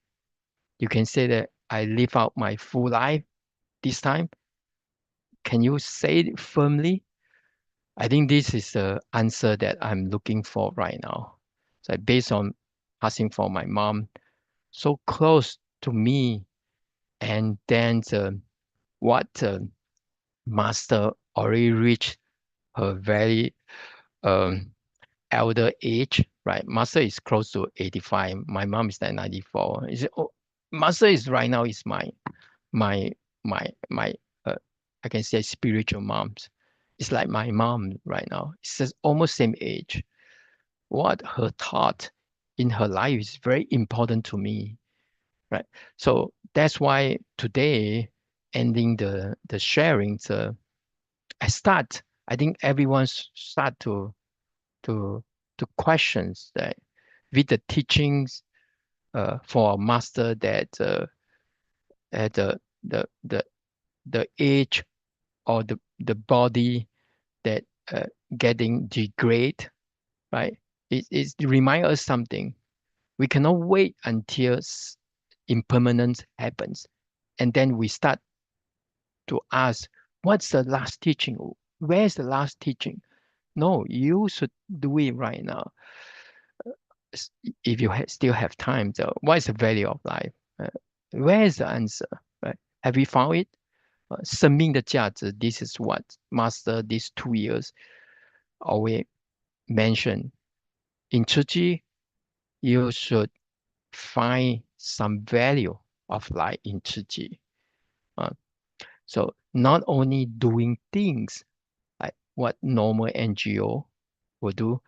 You can say that I live out my full life this time. Can you say it firmly? I think this is the answer that I'm looking for right now. So based on passing for my mom, so close to me, and then what master already reached her very um, elder age, right? Master is close to 85. My mom is like 94. Oh, master is right now is my my I can say spiritual moms. It's like my mom right now. It's just almost same age. What her thought in her life is very important to me, right? So that's why today, ending the sharing, I think everyone start to to questions that with the teachings for a master that at the the age or the body that getting degrade, right? It remind us something. We cannot wait until impermanence happens, and then we start to ask, what's the last teaching? Where's the last teaching? No, you should do it right now. If you still have time, so what is the value of life? Where is the answer? Right? Have we found it? 生命的价值 this is what Master these 2 years always mention. In Tzu Chi, you should find some value of life in Tzu Chi. So not only doing things like what normal NGO will do,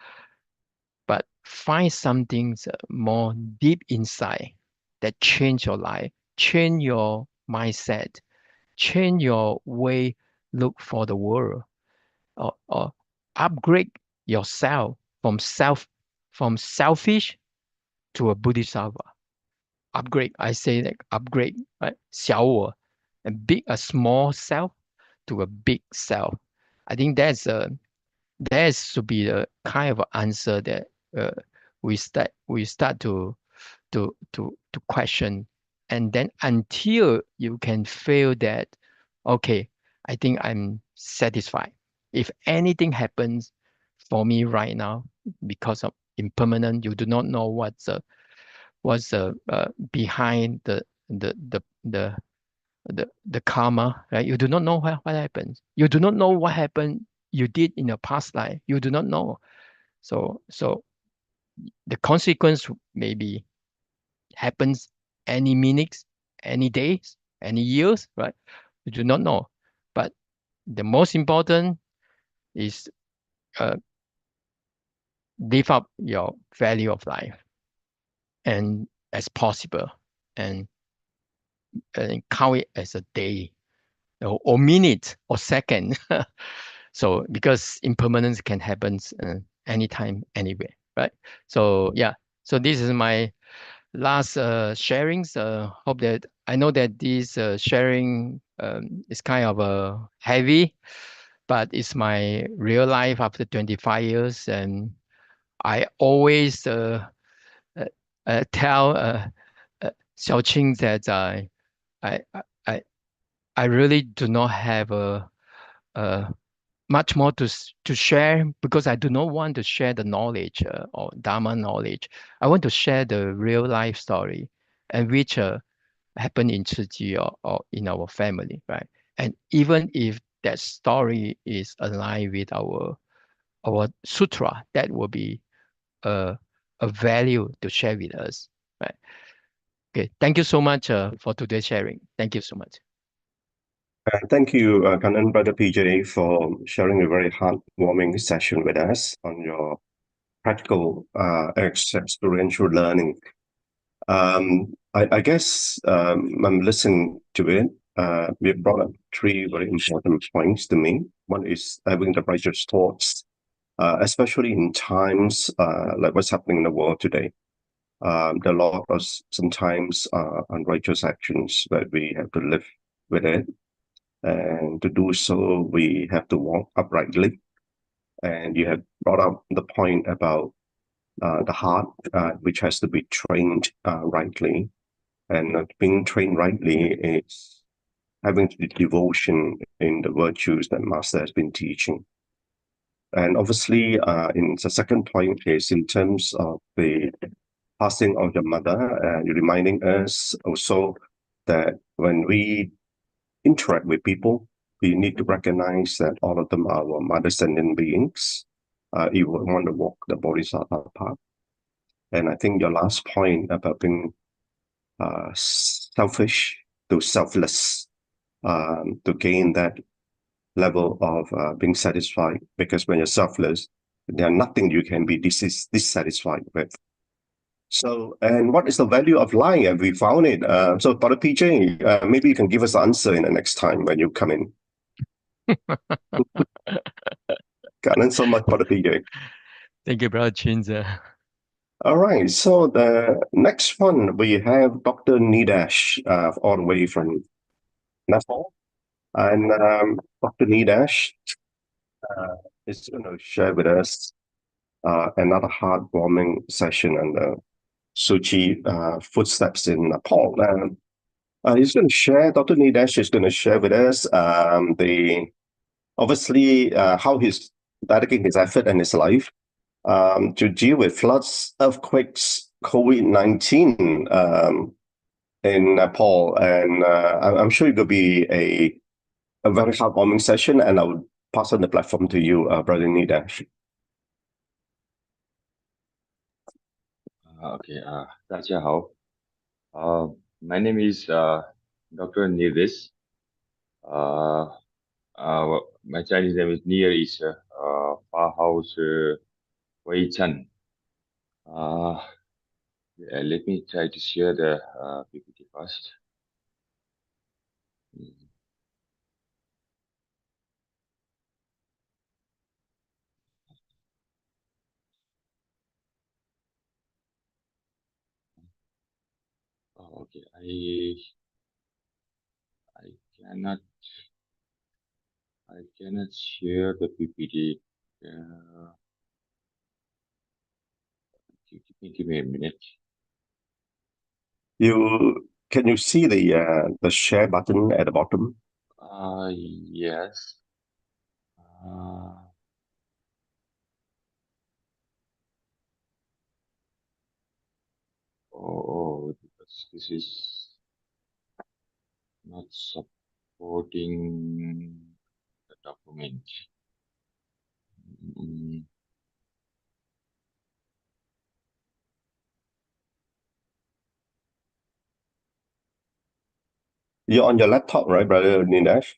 but find something more deep inside that change your life, change your mindset, change your way look for the world, or upgrade yourself from selfish to a bodhisattva. Upgrade, I say like upgrade, right? 小我 and a small self to a big self. I think that should be the kind of answer that uh, we start to question, and then until you can feel that, okay, I think I'm satisfied. If anything happens for me right now because of impermanent, you do not know what's behind the karma, right? You do not know what happens. You do not know what happened you did in your past life. You do not know. So the consequence maybe happens any minutes, any days, any years, right? You do not know. But the most important is uh, live up your value of life and as possible, and count it as a day or minute or second. So because impermanence can happen anytime, anywhere, right? So yeah, so this is my last sharings. Hope that I know that this sharing is kind of heavy, but it's my real life after 25 years, and I always uh, tell Su Ching that I, I, I really do not have a much more to share, because I do not want to share the knowledge or Dharma knowledge. I want to share the real life story, and which happened in Tzu Chi or in our family, right? And even if that story is aligned with our sutra, that will be a value to share with us, right? Okay, thank you so much for today's sharing. Thank you so much. Thank you, Kanan, Brother PJ, for sharing a very heartwarming session with us on your practical experiential learning. I guess I'm listening to it. We brought up three very important points to me. One is having the righteous thoughts, especially in times like what's happening in the world today. There are a lot of sometimes unrighteous actions that we have to live with it. And to do so, we have to walk uprightly. And you have brought up the point about the heart, which has to be trained rightly. And being trained rightly is having the devotion in the virtues that Master has been teaching. And obviously, in the second point is in terms of the passing of your mother, you're reminding us also that when we interact with people, we need to recognize that all of them are our mother-sending beings. You want to walk the bodhisattva path. And I think your last point about being selfish to selfless, to gain that level of being satisfied, because when you're selfless, there's nothing you can be dissatisfied with. So, and what is the value of lying? Have we found it? So, Brother PJ, maybe you can give us the answer in the next time when you come in. Kanan so much, Brother PJ. Thank you, Brother Chin. All right, so the next one we have Dr. Nirdesh, all the way from Nepal. And Dr. Nirdesh is going to share with us another heartwarming session on the Tzu Chi footsteps in Nepal. He's going to share, Dr. Nirdesh is going to share with us obviously how he's dedicating his effort and his life to deal with floods, earthquakes, COVID-19 in Nepal. And I'm sure it will be a very heartwarming session, and I will pass on the platform to you, Brother Nirdesh. Okay, 大家好. My name is Dr. Nirdesh. My Chinese name is Nirdesh. Poh Joo Wei Chen. Let me try to share the PPT first. Okay, I cannot share the PPT. Give me a minute. Can you see the share button at the bottom? Yes. Because this is not supporting the document. You're on your laptop, right, Brother Nirdesh?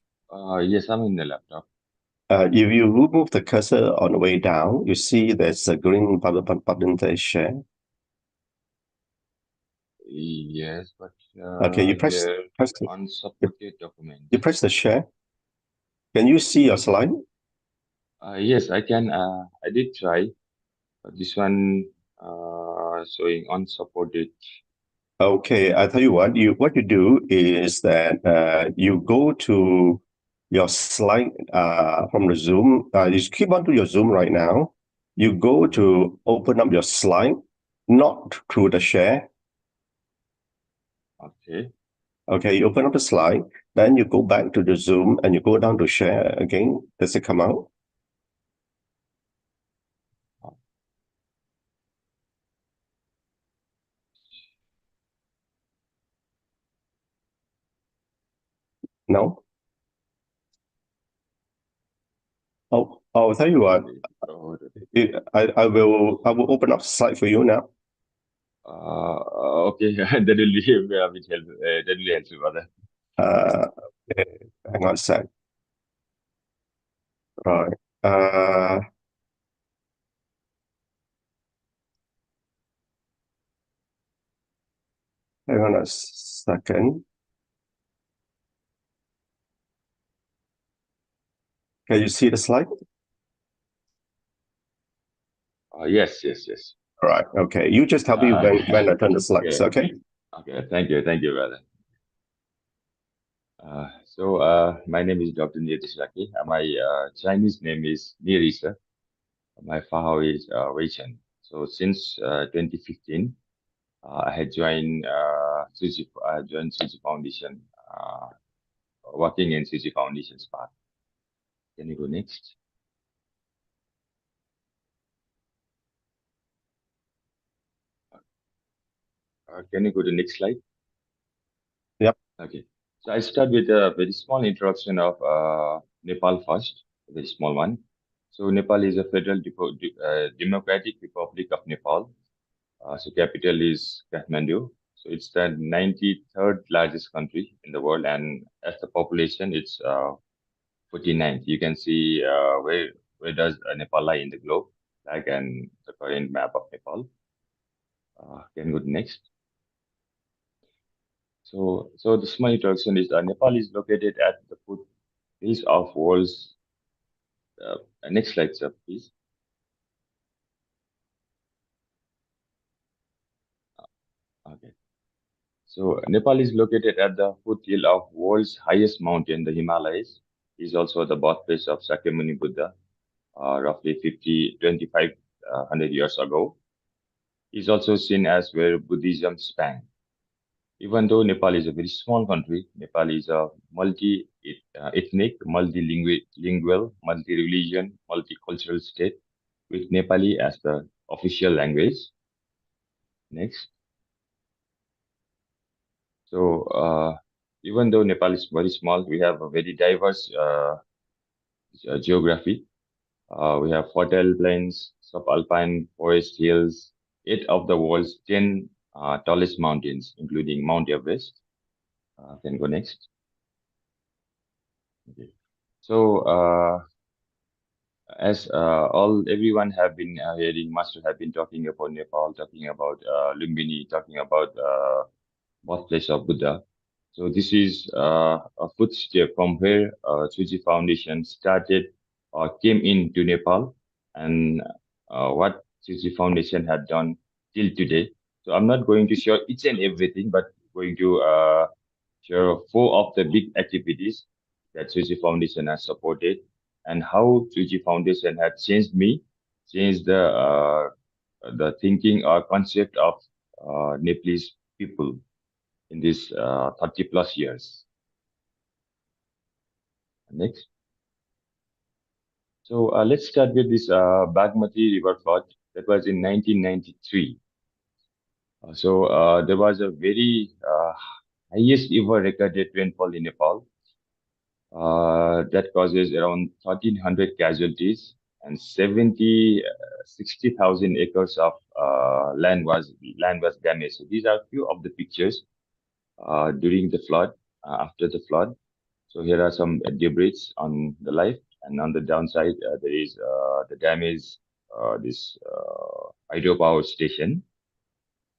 Yes, I'm in the laptop. If you move the cursor on the way down, you see there's a green button that is share. Yes, but Okay, you press unsupported document. You press the share. Can you see your slide? Yes, I can. I did try, but this one showing unsupported. Okay, I tell you what you do is that you go to your slide from the Zoom. You keep on to your Zoom right now. You go to open up your slide, not through the share. Okay. Okay, you open up the slide, then you go back to the Zoom and you go down to share again. Does it come out? No? Oh, I'll tell you what. I will open up slide for you now. Okay, that will be a bit helpful. That will help you, brother. Okay, hang on a sec. Right. Hang on a second. Can you see the slide? Yes. All right. Okay. You just tell me when I turn the slides. Okay. Okay. Thank you, brother. My name is Dr. Nirdesh. My Chinese name is Nirdesh. My Fahao is Wei Chen. So since 2015, I had joined Tzu Chi Foundation, working in Tzu Chi Foundation's part. Can you go next? Can you go to the next slide? Yep. Okay. So I start with a very small introduction of Nepal first, a very small one. So Nepal is a federal democratic republic of Nepal. So capital is Kathmandu. So it's the 93rd largest country in the world, and as the population, it's 49th. You can see where does Nepal lie in the globe, like and the current map of Nepal. Can you go to next? So the small introduction is Nepal is located at the base of world's. Next slide, sir, please. Okay. So Nepal is located at the foothill of world's highest mountain, the Himalayas. Is also the birthplace of Sakyamuni Buddha, roughly 2,500 years ago. Is also seen as where Buddhism sprang. Even though Nepal is a very small country, Nepal is a multi-ethnic, multilingual, multi-religion, multicultural state with Nepali as the official language. Next. So, even though Nepal is very small, we have a very diverse geography. We have fertile plains, subalpine forest hills, 8 of the world's 10 tallest mountains, including Mount Everest. Can go next. Okay. So, as everyone have been hearing, Master have been talking about Nepal, talking about Lumbini, talking about birthplace of Buddha. So this is a footstep from where Tzu Chi Foundation started or came into Nepal, and what Tzu Chi Foundation had done till today. So I'm not going to share each and everything, but going to share 4 of the big activities that Tzu Chi Foundation has supported, and how Tzu Chi Foundation had changed me, changed the thinking or concept of Nepalese people in these 30 plus years. Next. So let's start with this Bagmati River flood that was in 1993. There was a very highest ever recorded rainfall in Nepal that causes around 1,300 casualties and 60,000 acres of land was damaged. So these are few of the pictures during the flood, after the flood. So here are some debris on the left, and on the downside there is the damage this hydropower station.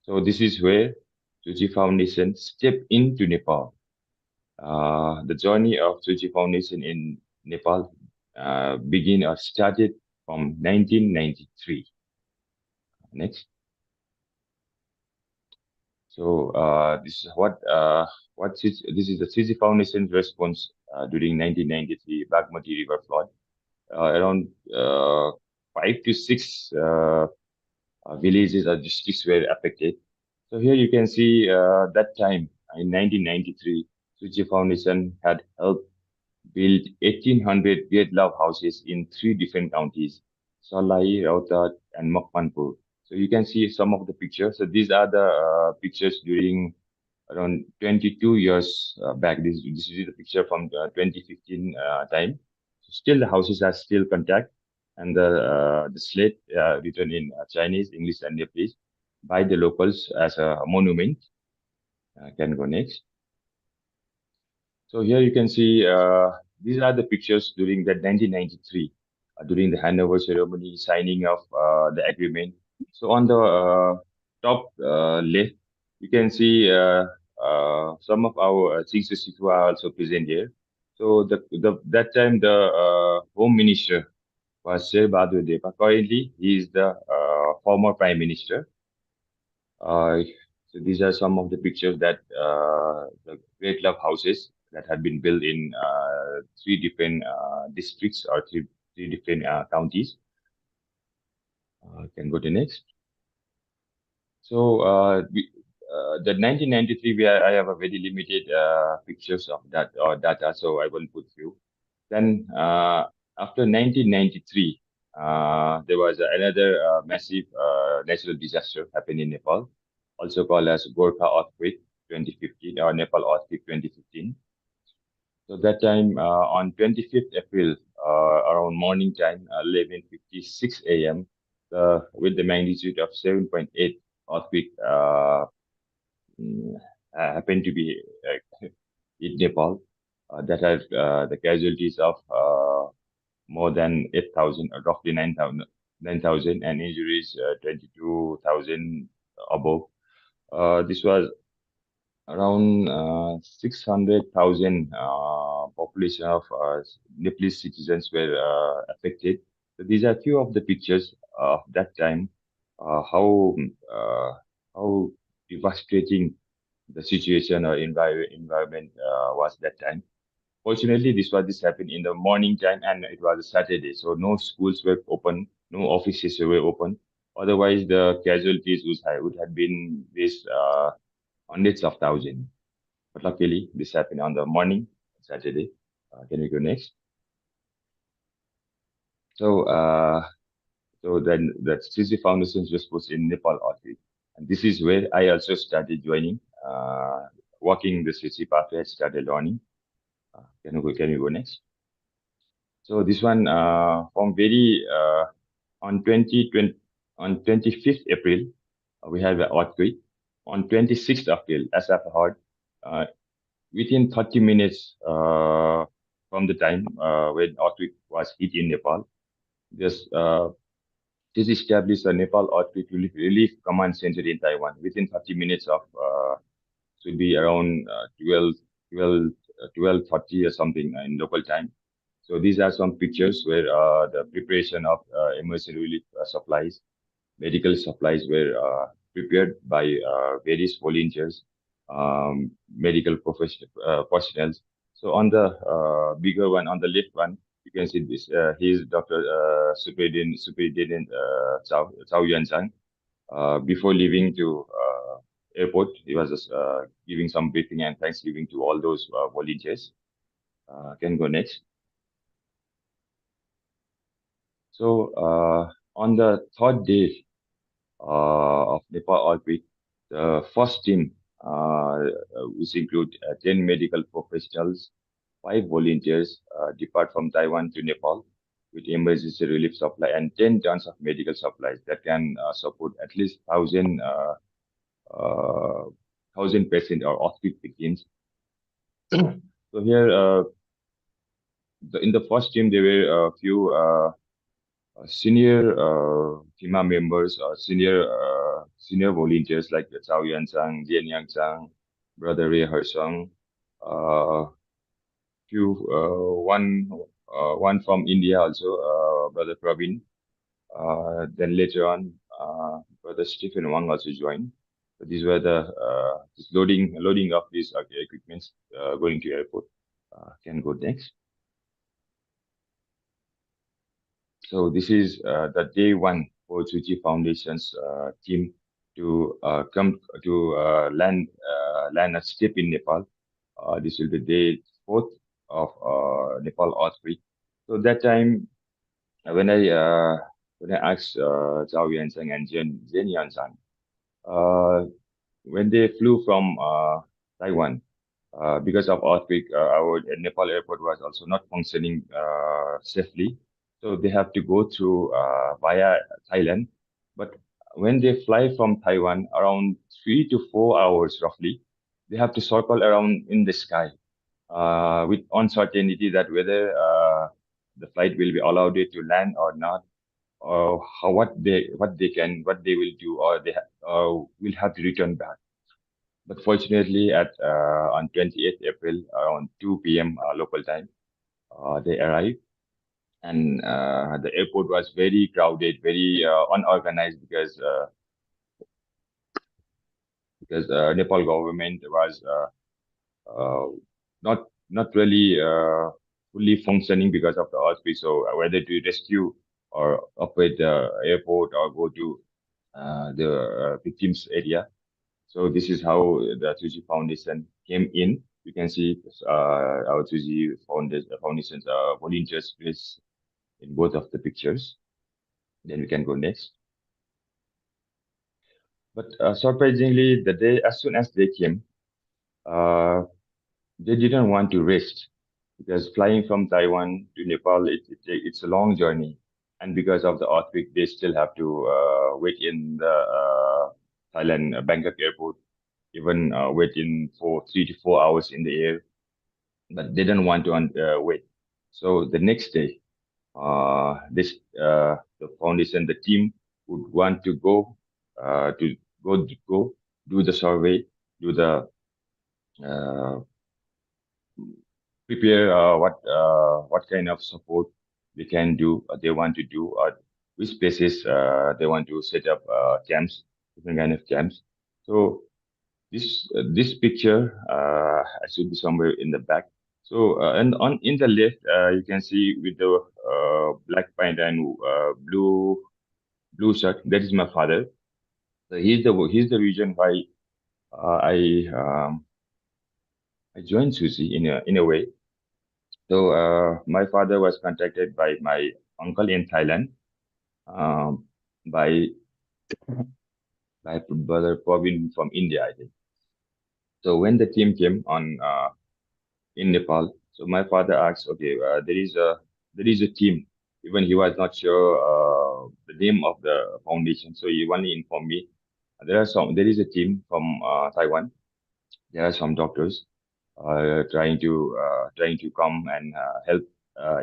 So this is where Tzu Chi Foundation stepped into Nepal. The journey of Tzu Chi Foundation in Nepal began or started from 1993. Next. So this is this is the Tzu Chi Foundation's response during 1993 Bagmati River flood. Around 5 to 6 villages or districts were affected. So here you can see that time in 1993, Tzu Chi Foundation had helped build 1,800 Great Love houses in 3 different counties, Salai, Rautat, and Makmanpur. So you can see some of the pictures. So these are the pictures during around 22 years back. This is the picture from 2015 time. Still, the houses are still contact, and the slate written in Chinese, English, and Nepalese by the locals as a monument. Can go next. So here you can see these are the pictures during that 1993, during the handover ceremony, signing of the agreement. So on the top left, you can see some of our Chief Secretary are also present here. So that time the Home Minister was Sir Bahadur Deva. Currently, he is the former Prime Minister. So these are some of the pictures that the Great Love houses that had been built in 3 different districts or three different counties. Can go to next. So the 1993, I have a very limited pictures of that or data, so I will put few. Then after 1993, there was another massive natural disaster happened in Nepal, also called as Gorkha earthquake 2015 or Nepal earthquake 2015. So that time on 25th April, around morning time, 11:56 a.m., with the magnitude of 7.8 earthquake happened to be in Nepal. That had the casualties of more than 8,000, roughly 9,000, and injuries 22,000 above. This was around 600,000 population of Nepalese citizens were affected. So these are few of the pictures of that time, how devastating the situation or environment was that time. Fortunately, this happened in the morning time, and it was a Saturday, so no schools were open, no offices were open. Otherwise, the casualties would have been this hundreds of thousands. But luckily, this happened on the morning, Saturday. Can we go next? So, so then the Tzu Chi Foundation just was in Nepal Arctic. And this is where I also started joining, walking the Tzu Chi pathway, I started learning. Can we go next? So this one, from very, on 25th April, we have an earthquake. On 26th April, as I've heard, within 30 minutes from the time when earthquake was hit in Nepal, just this established a Nepal earthquake relief command center in Taiwan. Within 30 minutes of should be around 12:30 or something in local time. So these are some pictures where the preparation of emergency relief supplies, medical supplies were prepared by various volunteers, medical personnel. So on the bigger one, on the left one, you can see this. He is Dr. Superintendent Zhao Yuanzhang. Before leaving to airport, he was just giving some briefing and thanksgiving to all those volunteers. Can go next. So on the third day of Nepal earthquake, the first team, which include 10 medical professionals, 5 volunteers, depart from Taiwan to Nepal with emergency relief supply and 10 tons of medical supplies that can support at least 1,000 patients or earthquake victims. So here, in the first team, there were a few senior FEMA members or senior volunteers like Zhao Yuanzhang, Jian Yangzhang, Brother Ray Hersong, one from India also, Brother Praveen. Then later on, Brother Stephen Wang also joined. So these were the loading of these equipments going to airport. Can go next. So this is the day one for Tzu Chi Foundation's team to come to land a step in Nepal. This will be day 4th of Nepal earthquake. So that time, when I asked Zhao Yuanzhang and Jian Yanzhang, when they flew from Taiwan, because of earthquake, our Nepal airport was also not functioning safely. So they have to go through via Thailand. But when they fly from Taiwan, around 3 to 4 hours roughly, they have to circle around in the sky with uncertainty that whether the flight will be allowed to land or not, or what they will do, or they will have to return back. But fortunately, on 28th April, around 2 p.m. Local time, they arrived. And the airport was very crowded, very unorganized because Nepal government was not really fully functioning because of the earthquake. So whether to rescue or operate the airport or go to the victims area. So this is how the Tzu Chi Foundation came in. You can see our Tzu Chi Foundation's volunteers face in both of the pictures. Then we can go next. But surprisingly, the day as soon as they came, they didn't want to rest because flying from Taiwan to Nepal, it's a long journey. And because of the earthquake, they still have to wait in the Thailand Bangkok airport, even waiting for 3 to 4 hours in the air. But they didn't want to wait. So the next day, the foundation, the team would want to go do the survey, do the prepare what kind of support they can do, they want to do, or which places they want to set up camps, different kind of camps. So this picture should be somewhere in the back. So and in the left, you can see with the black pant and blue shirt. That is my father. So he's the reason why I joined Tzu Chi in a way. So my father was contacted by my uncle in Thailand, um, by brother Praveen from India, I think. So when the team came on in Nepal, so my father asked, okay, there is a team. Even he was not sure the name of the foundation, so he only informed me there is a team from Taiwan. There are some doctors trying to come and help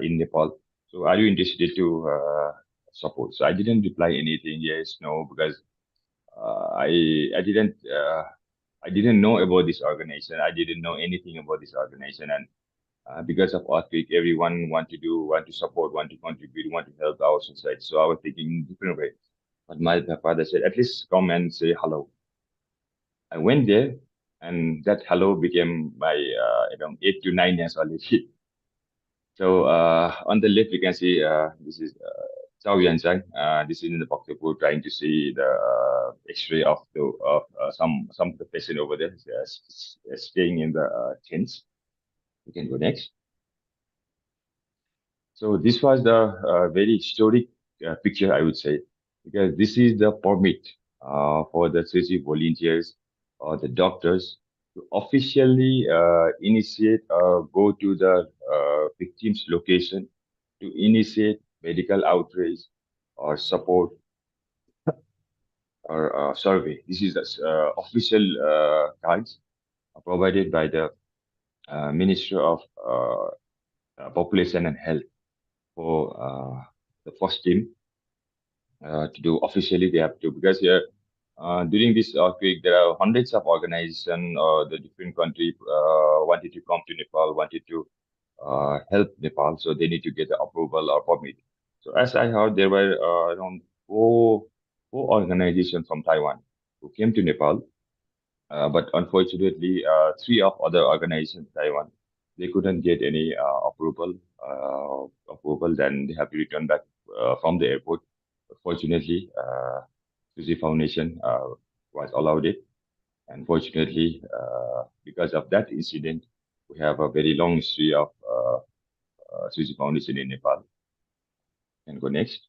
in Nepal. So are you interested to support? So I didn't reply anything, yes, no, because I didn't know about this organization. I didn't know anything about this organization, and because of earthquake, everyone want to support, want to contribute, want to help our society. So I was thinking in different way. But my father said, at least come and say hello. I went there, and that hello became my 8 to 9 years old kid. So on the left, you can see this is Zhao Yuanzhang. This is in the pocketbook trying to see the X-ray of some of the patient over there staying in the tents. You can go next. So this was the very historic picture, I would say, because this is the permit for the CC volunteers or the doctors to officially initiate or go to the victim's location to initiate medical outreach or support or survey. This is the official cards provided by the Ministry of Population and Health for the first team to do officially. They have to, because during this earthquake there are hundreds of organizations or the different country wanted to come to Nepal, wanted to help Nepal, so they need to get the approval or permit. So as I heard, there were around four organizations from Taiwan who came to Nepal, but unfortunately, three of other organizations in Taiwan, they couldn't get any approval. Then they have to return back from the airport. But fortunately, Suzy Foundation was allowed it. And fortunately, because of that incident, we have a very long history of Suzy Foundation in Nepal. Can go next.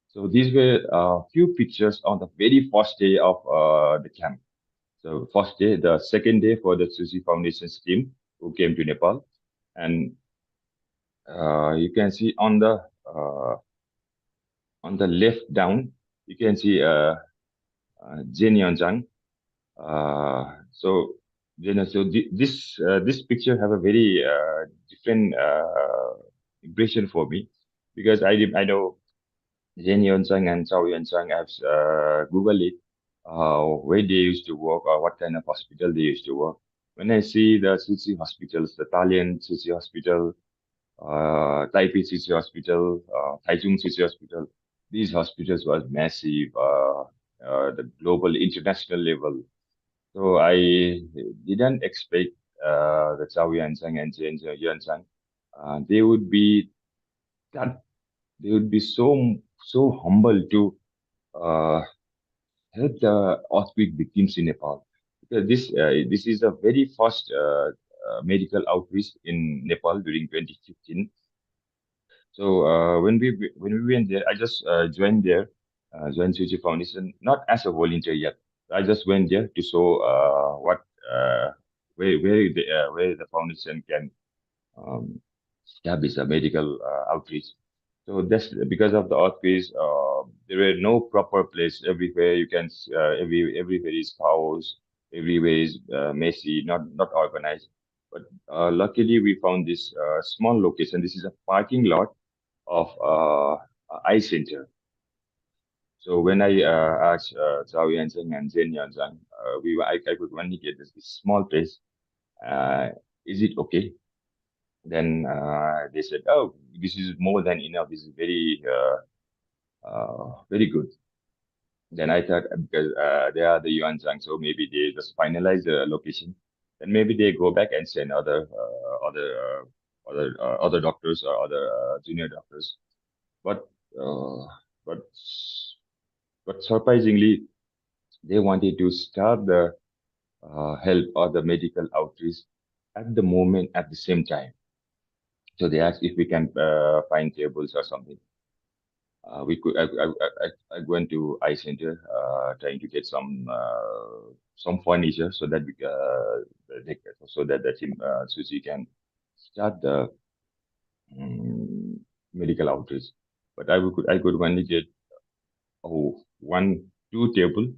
So these were a few pictures on the very first day of the camp. So first day, the second day for the Tzu Chi Foundation's team who came to Nepal, and you can see on the left down, you can see Jen Yeonjang. So this picture have a very different impression for me, because I know Jen Yeonjang and Zhao Yuanzhang. I've Googled it, where they used to work or what kind of hospital they used to work. When I see the Tzu Chi hospitals, the Dalian Tzu Chi Hospital, Taipei Tzu Chi Hospital, Taichung Tzu Chi Hospital, these hospitals was massive, the global international level. So I didn't expect the Zhao Yuanzhang and Jen Yuanzhang, they would be that they would be so humble to uh, help the earthquake victims in Nepal, because this is the very first medical outreach in Nepal during 2015. So when we went there, I just joined Tzu Chi Foundation, not as a volunteer yet. I just went there to show what where the foundation can um, establish a medical outreach. So that's because of the earthquakes. There were no proper place everywhere. You can everywhere is chaos. Everywhere is messy, not organized. But luckily, we found this small location. This is a parking lot of eye center. So when I asked Zhao Yanzheng and Zen Yanzhang, I could only get this small place. Is it okay? Then they said, "Oh, this is more than enough. This is very good." Then I thought, because they are the Yuanzhang, so maybe they just finalize the location. Then maybe they go back and send other doctors or other junior doctors. But uh, but but surprisingly, they wanted to start the help other medical outreach at the moment at the same time. So they asked if we can find tables or something. We could. I went to eye center trying to get some furniture so that so that the team Tzu Chi can start the medical outreach. But I could only get two table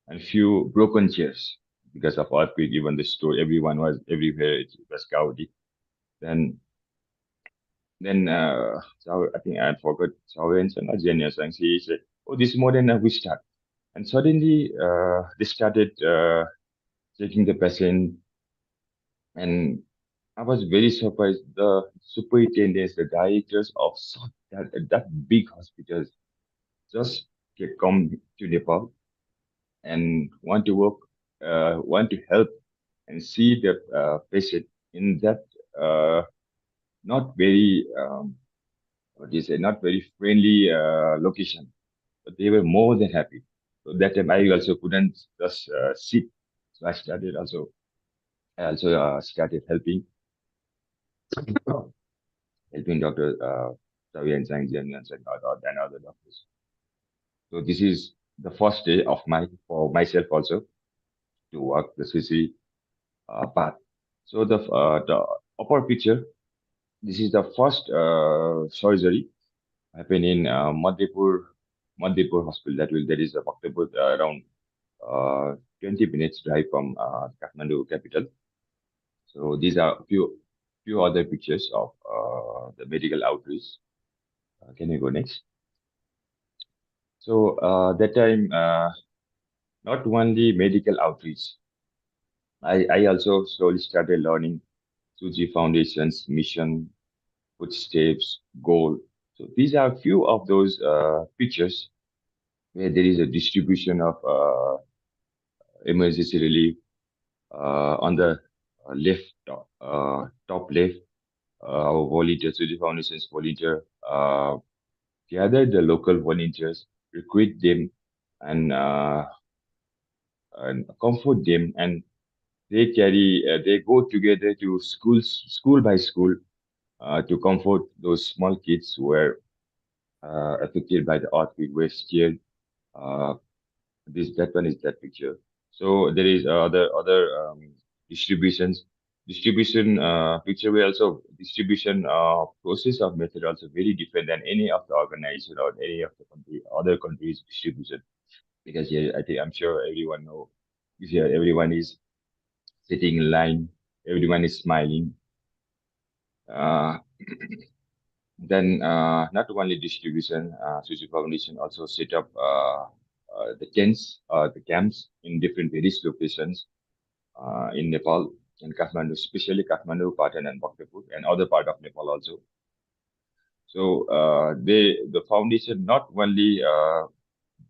and few broken chairs because of earthquake. Even the store, everyone was everywhere. It was chaotic. Then so I think I forgot Sawen's and Genius, and she said, "Oh, this morning we start." And suddenly they started checking the patient, and I was very surprised. The superintendents, the directors of that big hospitals just come to Nepal and want to work, want to help and see the patient in that not very what do you say, not very friendly location. But they were more than happy. So that time I also couldn't just sit. So I also started helping Dr. Savi and Zhang and other doctors. So this is the first day of for myself also to work the CC path. So the upper picture, this is the first surgery happened in Madhepur Hospital. That is a Bhaktapur, around 20 minutes drive from Kathmandu capital. So these are few other pictures of the medical outreach. Can you go next? So that time, not only medical outreach, I also slowly started learning Tzu Chi Foundation's mission, footsteps, goal. So these are few of those pictures where there is a distribution of emergency relief on the top left. Our volunteer, Tzu Chi Foundation's volunteer, gather the local volunteers, recruit them, and comfort them, and they go together to school by school, to comfort those small kids who were affected by the earthquake, were scared. Uh, that one is that picture. So there is other distributions. Distribution picture where also distribution process of method also very different than any of the organization or any of the other countries distribution. Because here I'm sure everyone know, here everyone is sitting in line, everyone is smiling. Uh, then not only distribution, Su Chi Foundation also set up the camps in different various locations in Nepal and Kathmandu, especially Kathmandu, Patan, and Bhaktapur, and other part of Nepal also. So the foundation not only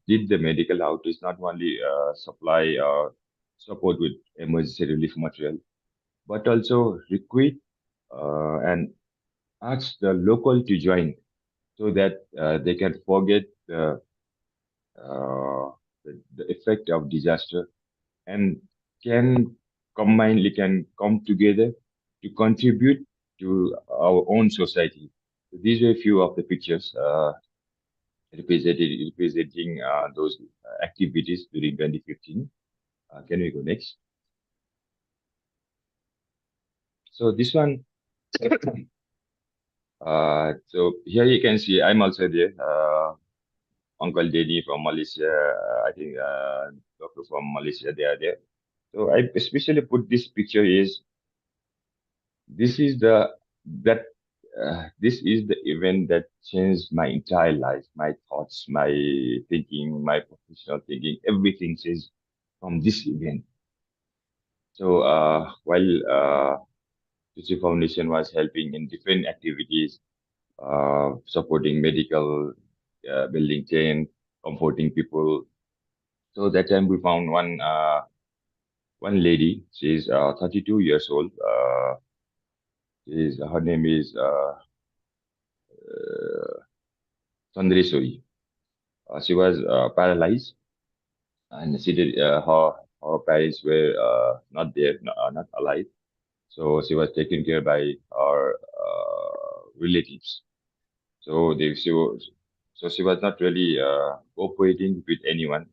did the medical outreach, not only supply support with emergency relief material, but also recruit and ask the local to join so that they can forget uh, the effect of disaster and can can come together to contribute to our own society. So these are a few of the pictures representing those activities during 2015. Can we go next? So this one, so here you can see I'm also there. Uncle Denny from Malaysia, I think doctor from Malaysia, they are there. So I especially put this picture is this is the that this is the event that changed my entire life, my thoughts, my thinking, my professional thinking, everything changed from this event. So while Tzu Chi Foundation was helping in different activities, supporting medical, building chain, comforting people. So that time we found one lady. She's 32 years old. Her name is Chandreswari. She was paralyzed, and she did her her parents were not there, not alive. So she was taken care by our relatives. So she was not really cooperating with anyone.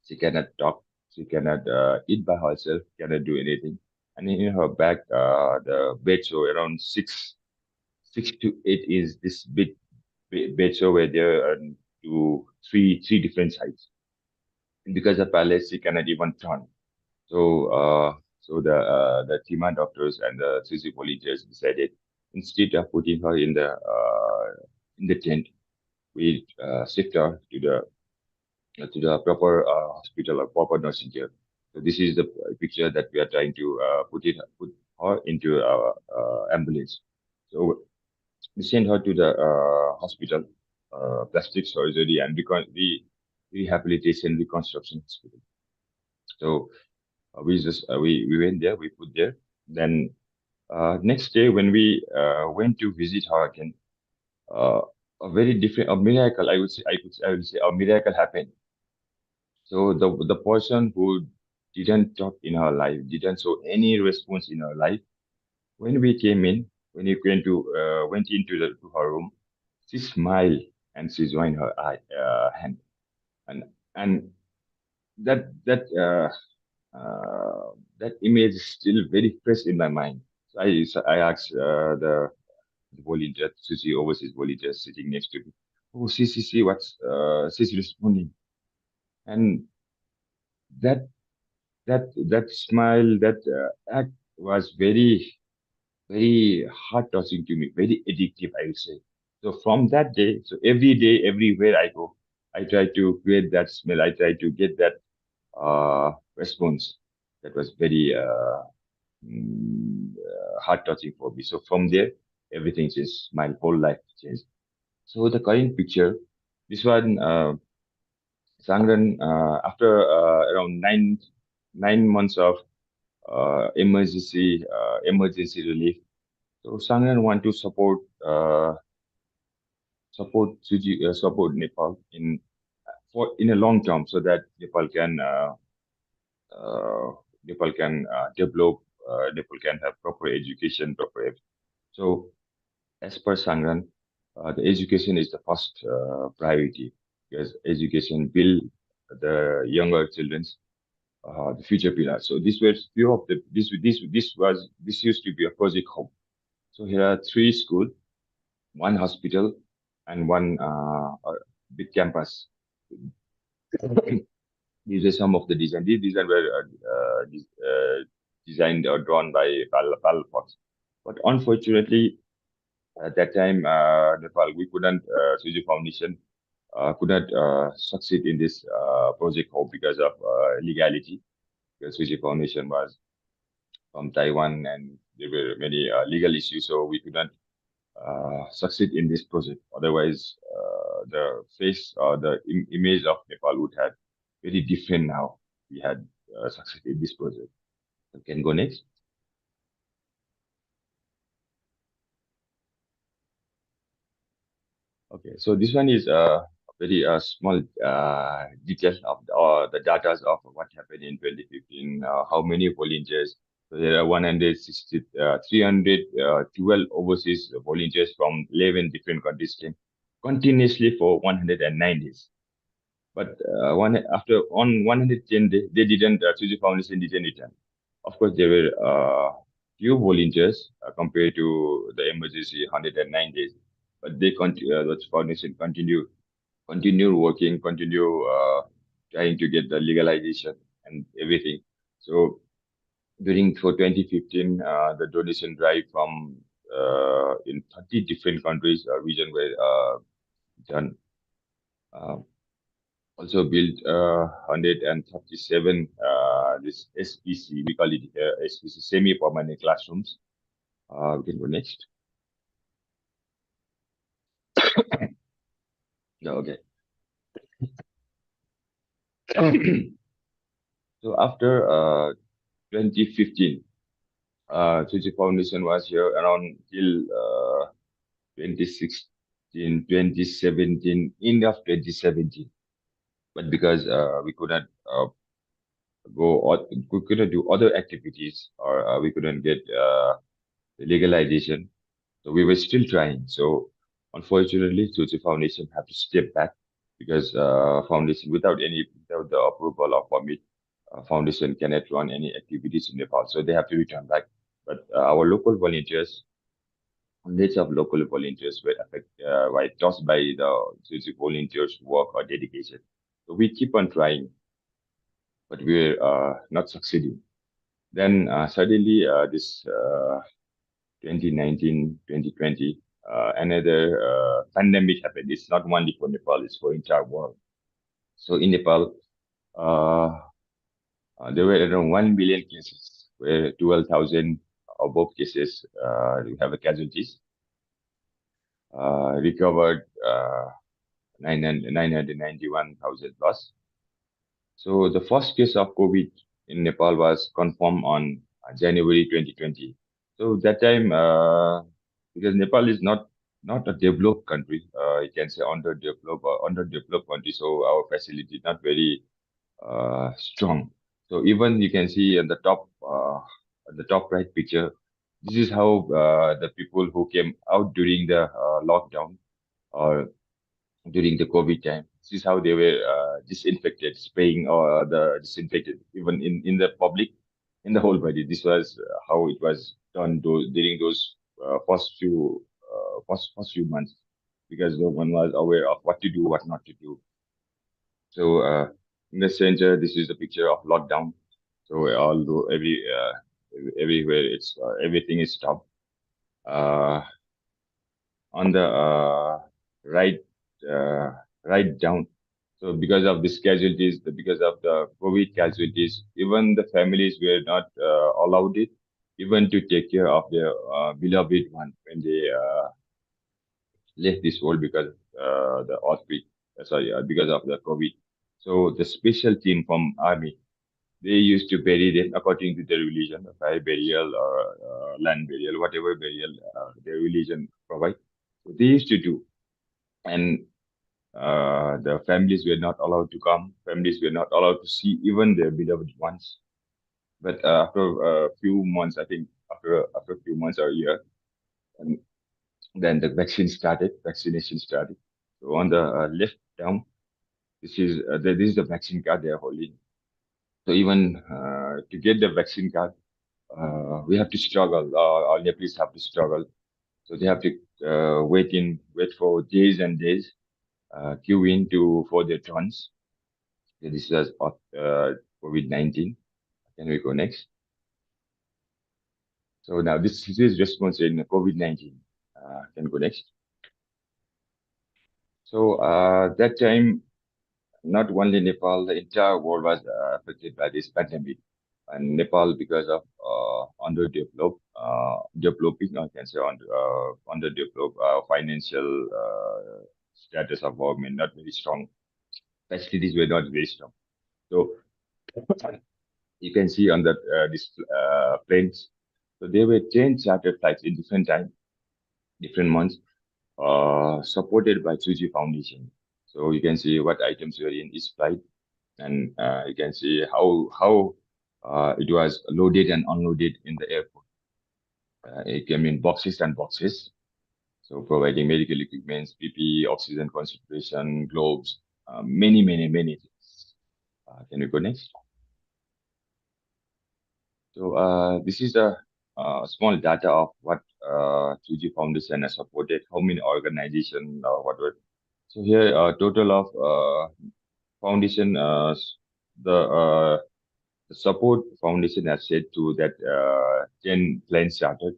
She cannot talk. She cannot eat by herself. Cannot do anything. And in her back, the bed show around 6 to 8 is this bed show where there are three different sides. And because of paralysis, she cannot even turn. So the Tima doctors and the Tzu volunteers decided instead of putting her in the tent, we shift her to the proper hospital or proper nursing care. So this is the picture that we are trying to put her into our ambulance. So we sent her to the hospital, plastic surgery and rehabilitation reconstruction hospital. So we went there, we put there. Then next day when we went to visit her again, a very different a miracle I would say a miracle happened. So the person who didn't talk in her life, didn't show any response in her life, when we came in, when we went into to her room, she smiled and she joined her hand, and and that that uh, that image is still very fresh in my mind. So I asked the volunteer, Susie, overseas volunteer sitting next to me, oh, see, what's she's responding, and that that smile, that act was very heart touching to me, very addictive, I would say. So from that day, so every day, everywhere I go, I try to create that smell. I try to get that response. That was very heart touching for me. So from there, everything changed. My whole life changed. So the current picture, this one, Sangran, after around 9 months of emergency relief. So Sangran want to support Nepal in a long term so that uh, Nepal can develop, Nepal can have proper education, so as per Sangran, the education is the first priority because education will the younger children's the future pillars. So these were few of the this used to be a project home. So here are three schools, one hospital, and one big campus. These are some of the design. These design were designed or drawn by Pal Fox. But unfortunately, at that time, Nepal, we couldn't, Suji Foundation could not succeed in this project home because of legality. Because Suji Foundation was from Taiwan and there were many legal issues, so we could not succeed in this project. Otherwise, the face or the image of Nepal would have very different now. We had succeeded in this project. You can go next. Okay, so this one is a very small detail of the data of what happened in 2015, how many volunteers. So there are 312 overseas volunteers from 11 different countries came continuously for 109 days. But after on 110 days, they didn't, Tzu Foundation didn't return. Of course, there were few volunteers compared to the emergency 109 days, but the foundation continue working, continue trying to get the legalization and everything. So during for 2015, the donation drive from in 30 different countries, region were done. Also built 137 this SPC, we call it SPC, semi-permanent classrooms. We can go next. Yeah, okay. So after 2015, Tzu Chi Foundation was here around till 2016, 2017, end of 2017. But because we could not we couldn't do other activities, or we couldn't get legalization. So we were still trying. So unfortunately, Tzu Chi Foundation have to step back because foundation without the approval of permit, foundation cannot run any activities in Nepal. So they have to return back. But our local volunteers, hundreds of local volunteers were affected, by touched by the Tzu Chi volunteers' work or dedication. So we keep on trying, but we're not succeeding. Then suddenly this 2019, 2020, another pandemic happened. It's not only for Nepal, it's for entire world. So in Nepal, there were around 1 million cases, where 12,000 above cases we have a casualties, recovered 991,000 plus. So the first case of COVID in Nepal was confirmed on January 2020. So that time, because Nepal is not a developed country, you can say underdeveloped country. So our facility is not very strong. So even you can see on the top right picture, this is how the people who came out during the lockdown or during the COVID time. This is how they were disinfected, spraying or the disinfected even in the public, in the whole body. This was how it was done during those first few months, because no one was aware of what to do, what not to do. So in the center, this is the picture of lockdown. So although everywhere it's everything is stopped. On the right right down. So because of these casualties, because of the COVID casualties, even the families were not allowed it, even to take care of their beloved one when they left this world because of the earthquake. Because of the COVID. So the special team from army, they used to bury them according to their religion, fire burial or land burial, whatever burial their religion provide. So they used to do, and the families were not allowed to come. Families were not allowed to see even their beloved ones. But after a few months, I think after a few months or a year, and then the vaccination started. So on the left down, this is the vaccine card they are holding. So even to get the vaccine card, we have to struggle. Our Nepalese have to struggle. So they have to wait for days and days, queue in for their turns. So this is COVID-19. Can we go next? So now this is response in COVID-19. Can go next. So that time, not only Nepal, the entire world was affected by this pandemic. And Nepal, because of developing, I can say underdeveloped financial status of government, not very strong. Facilities were not very strong. So you can see on that this planes. So there were 10 chartered flights in different time, different months, supported by Tzu Chi Foundation. So you can see what items were in each flight, and you can see how it was loaded and unloaded in the airport. It came in boxes and boxes. So providing medical equipment, PPE, oxygen concentration, gloves, many things. Can we go next? So this is a small data of what Tzu Chi Foundation has supported, how many organizations or whatever. So here, a total of foundation, the support foundation has said to that 10 planes chartered.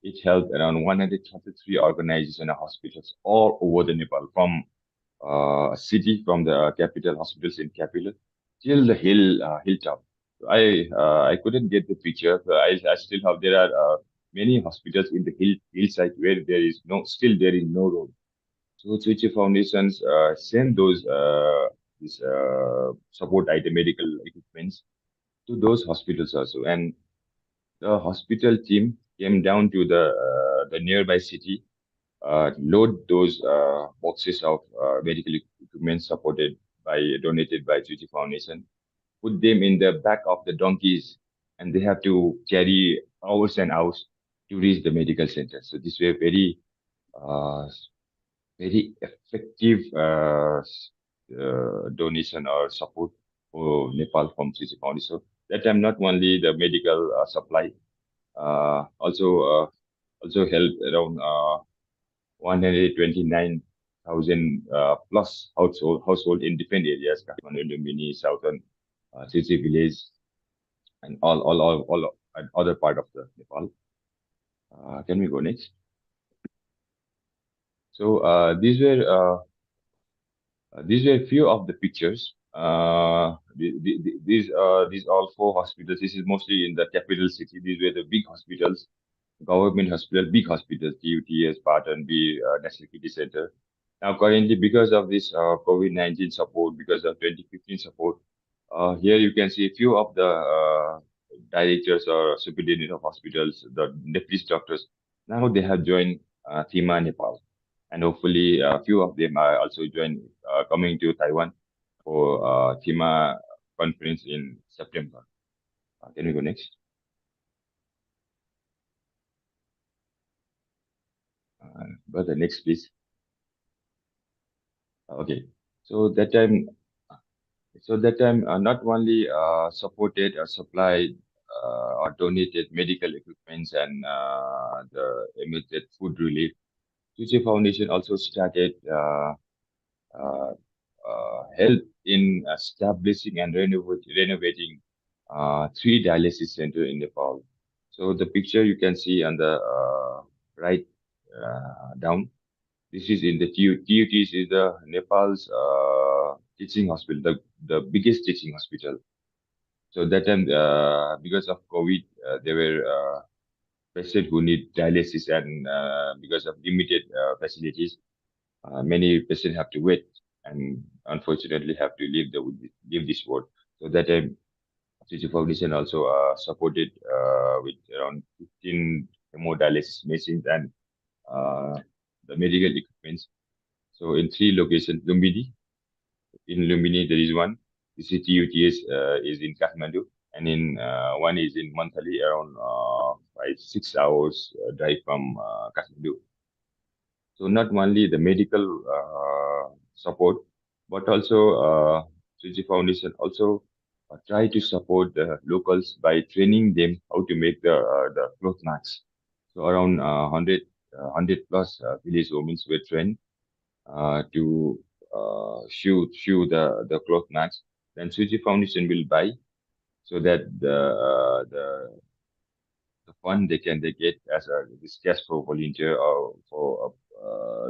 It helped around 133 organizations and hospitals all over the Nepal, from city, from the capital hospitals in capital till the hilltop. I couldn't get the picture. But I still have, there are many hospitals in the hillside where there is no road. So Tzu Chi Foundations send those this support item, medical equipments to those hospitals also, and the hospital team came down to the nearby city, load those boxes of medical equipment donated by Tzu Chi Foundation, put them in the back of the donkeys, and they have to carry hours and hours to reach the medical center. So this were uh, very effective donation or support for Nepal from Tzu Chi Foundation. So that time, not only the medical supply, also helped around 129,000 plus household in different areas, Kathmandu, Lumbini, southern Tzu Chi village, and all other part of the Nepal. Can we go next? So these were few of the pictures. These all four hospitals. This is mostly in the capital city. These were the big hospitals, government hospital, big hospitals, TUTS, Patan B, National Kidney Center. Now, currently, because of this COVID-19 support, because of 2015 support, here you can see a few of the directors or superintendent of hospitals, the Nepalese doctors. Now they have joined THIMA Nepal, and hopefully a few of them are also coming to Taiwan for THIMA conference in September. Can we go next? Brother, next, please. Okay. So that time, not only supported or supplied or donated medical equipments and the immediate food relief, Tzu Chi Foundation also started uh, help in establishing and renovating three dialysis center in Nepal. So the picture you can see on the right down. This is in the TUTs is the Nepal's teaching hospital, the biggest teaching hospital. So that time, because of COVID, there were patients who need dialysis, and because of limited facilities, many patients have to wait, and unfortunately have to leave this ward. So that time, Tzu Chi Foundation also supported with around 15 hemodialysis machines and the medical equipment. So in three locations, in Lumbini there is one. The CTUTS is in Kathmandu, and in one is in Manthali, around 5-6 hours drive from Kathmandu. So not only the medical support, but also Tzu Chi Foundation also try to support the locals by training them how to make the cloth masks. So around 100 plus village women were trained to shoe the cloth masks. Then Tzu Chi Foundation will buy, so that the fund they get as a this cash for volunteer or for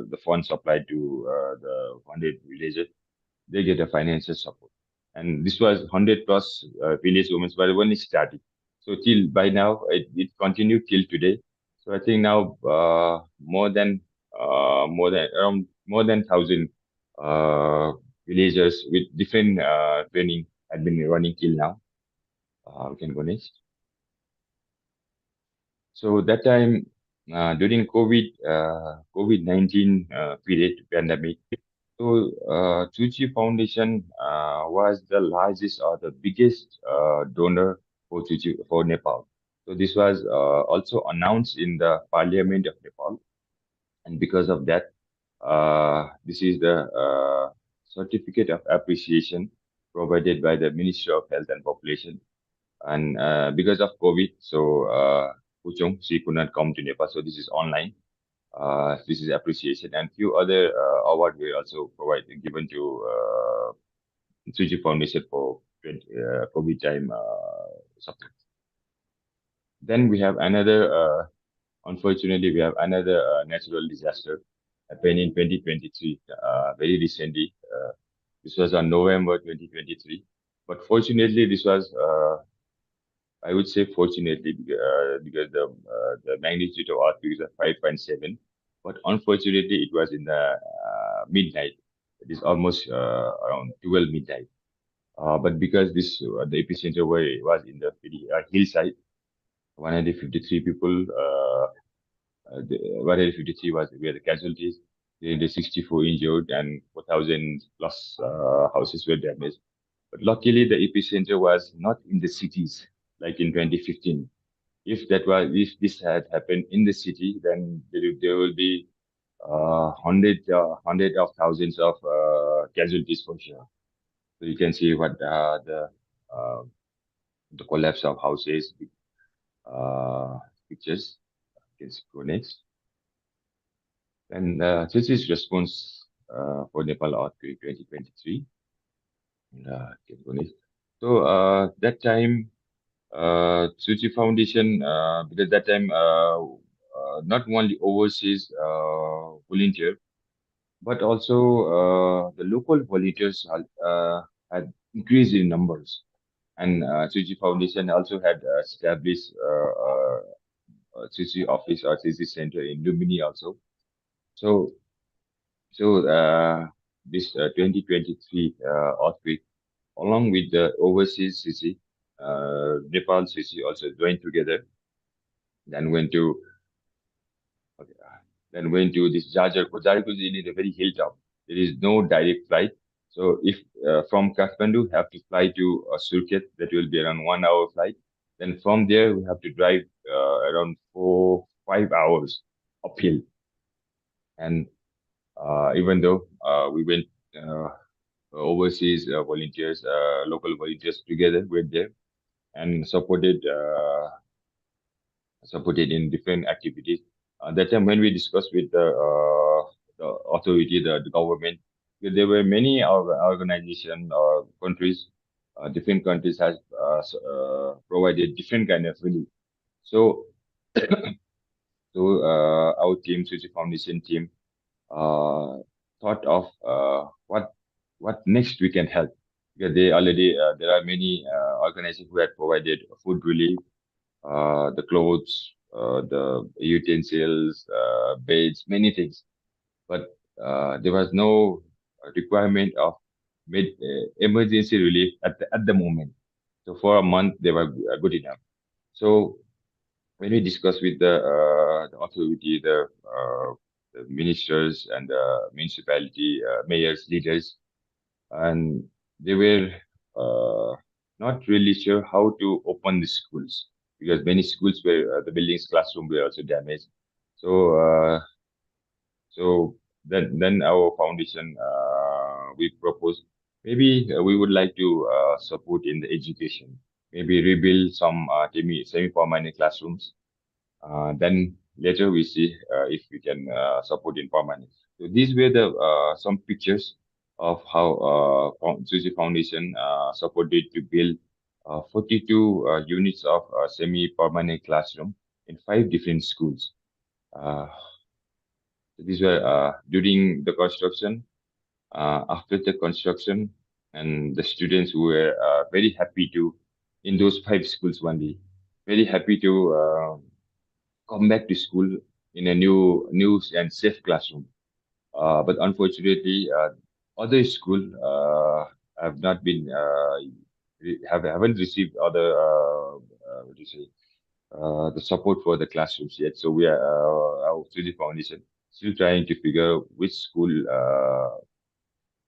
the fund supplied to the funded villagers, they get a financial support. And this was 100 plus village women, but when it started. So till by now, it continued till today. So I think now more than 1,000 villagers with different training had been running till now. We can go next. So that time, during COVID-19 period pandemic, so Tzu Chi Foundation was the largest or the biggest donor for for Nepal. So this was also announced in the Parliament of Nepal, and because of that, this is the certificate of appreciation provided by the Ministry of Health and Population. And because of COVID, so Poh Joo, she could not come to Nepal, so this is online. This is appreciation, and few other awards were also given to Tzu Chi Foundation for COVID time support. Then we have another, unfortunately, we have another natural disaster happened in 2023, very recently. This was on November 2023, but fortunately, this was I would say fortunately because the magnitude of earthquake is 5.7, but unfortunately it was in the midnight. It is almost around 12 midnight. But because this the epicenter was in the hillside, 153 people, 153 were the casualties. The 64 injured, and 4,000 plus houses were damaged. But luckily, the epicenter was not in the cities like in 2015. If this had happened in the city, then there will be hundred of thousands of casualties for sure. So you can see what uh, the collapse of houses pictures. You can go next. And this is response for Nepal earthquake 2023. Can go next. So that time, Tzu Chi Foundation, because that time not only overseas volunteer, but also the local volunteers had increased in numbers. And Tzu Chi Foundation also had established Tzu Chi office or Tzu Chi center in Lumini also. So, this 2023 earthquake, along with the overseas Tzu Chi, Nepal Tzu Chi also joined together, then went to okay, then went to this Jajarkot. Jajarkot is in a very hilltop. There is no direct flight. So if from Kathmandu have to fly to Surkhet, that will be around 1 hour flight. Then from there we have to drive around 5 hours uphill. And even though we went overseas volunteers, local volunteers together went there and supported in different activities. That time when we discussed with the authority, the government, there were many organizations or countries, different countries has provided different kind of relief. So, our team, Tzu Chi Foundation team, thought of what next we can help, because they already there are many organizations who had provided food relief, the clothes, the utensils, beds, many things. But there was no requirement of emergency relief at the moment. So for a month, they were good enough. So when we discussed with the authority, the ministers and the municipality mayors, leaders, and they were not really sure how to open the schools, because many schools were the buildings, classroom were also damaged. So then our foundation we proposed, maybe we would like to support in the education, maybe rebuild some semi-permanent classrooms. Then later we see if we can support in permanent. So these were the some pictures of how Tzu Chi Foundation supported to build 42 units of semi-permanent classroom in 5 different schools. These were during the construction, after the construction, and the students were very happy to, in those 5 schools only, very happy to come back to school in a new and safe classroom. But unfortunately, other school have not been haven't received other what do you say the support for the classrooms yet. So we are our study foundation still trying to figure which school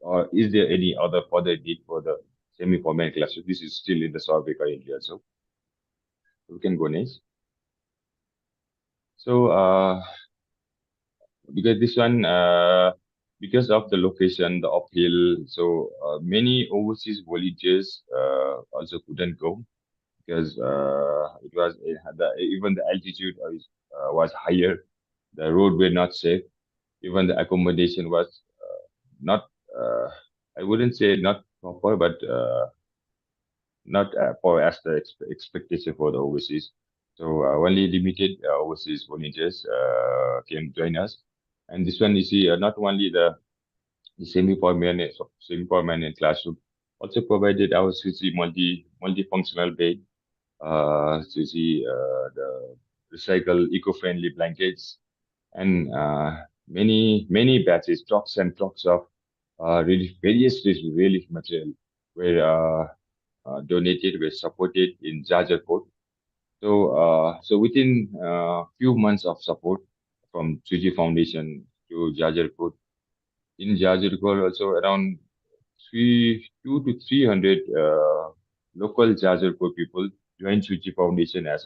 or is there any other further need for the semi-permanent classroom. This is still in the survey currently also. We can go next. So because this one because of the location, the uphill, so many overseas volunteers also couldn't go, because it was even the altitude was higher, the road were not safe, even the accommodation was not I wouldn't say not proper, but not for as the expectation for the overseas. So only limited overseas volunteers can join us. And this one you see not only the semi-permanent classroom, also provided our CC multifunctional bed, CC the recycle eco-friendly blankets, and many batches, trucks and trucks of various relief material were donated, were supported in Jajarkot. So within few months of support from Tzu Chi Foundation to Jajarkot, in Jajarkot also around 2 to 300 local Jajarpur people joined Tzu Chi Foundation uh,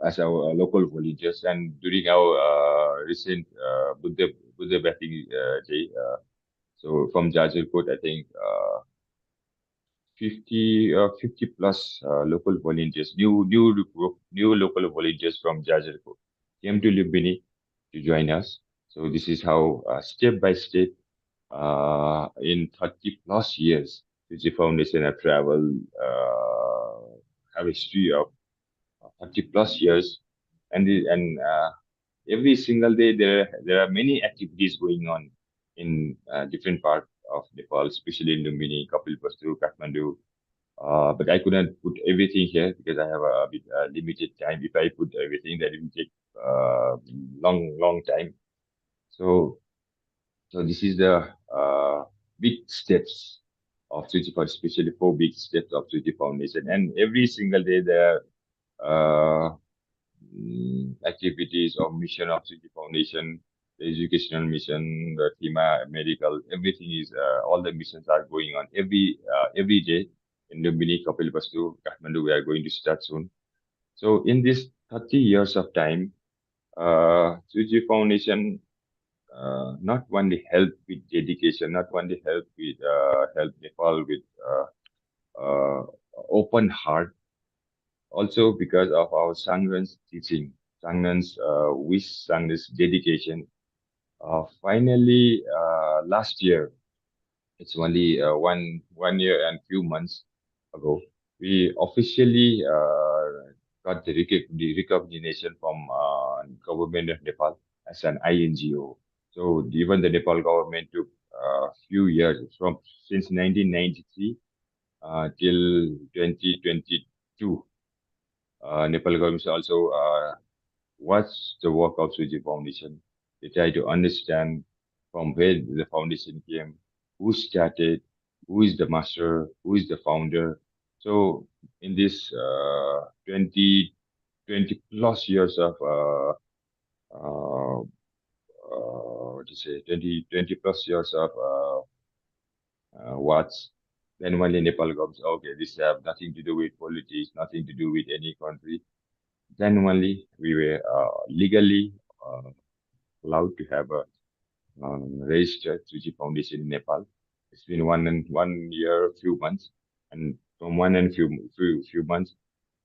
as our local volunteers. And during our recent Buddha Bhakti Day, so from Jajarpur, I think 50 plus local volunteers, new local volunteers from Jajarpur came to Lumbini to join us. So this is how step by step, in 30 plus years, Tzu Chi Foundation have traveled, have a history of 30 plus years, and every single day there are many activities going on in different parts of Nepal, especially in Lumbini, Kapilvastu, Kathmandu. But I couldn't put everything here because I have a bit limited time. If I put everything, that will take long time. So this is the big steps of Tzu Chi, especially 4 big steps of Tzu Chi Foundation. And every single day there are activities of mission of Tzu Chi Foundation, the educational mission, the FEMA, medical, everything is, all the missions are going on every day in Lumbini, Kapilvastu, Kathmandu. We are going to start soon. So in this 30 years of time, Tzu Chi Foundation not only help with dedication, not only help Nepal with open heart, also because of our Sangren's teaching, Sangren's wish, Sangren's dedication. Finally, last year, it's only one year and few months ago, we officially got the recognition from government of Nepal as an INGO. So even the Nepal government took a few years since 1993 till 2022. Nepal government also watch the work of Tzu Chi Foundation. They try to understand from where the foundation came, who started, who is the master, who is the founder. So in this 20 plus years of what to say, 20 plus years of watch, then only Nepal comes, okay, this have nothing to do with politics, nothing to do with any country. Then only we were legally allowed to have a registered Tzu Chi Foundation in Nepal. It's been 1 year, few months, and from few months,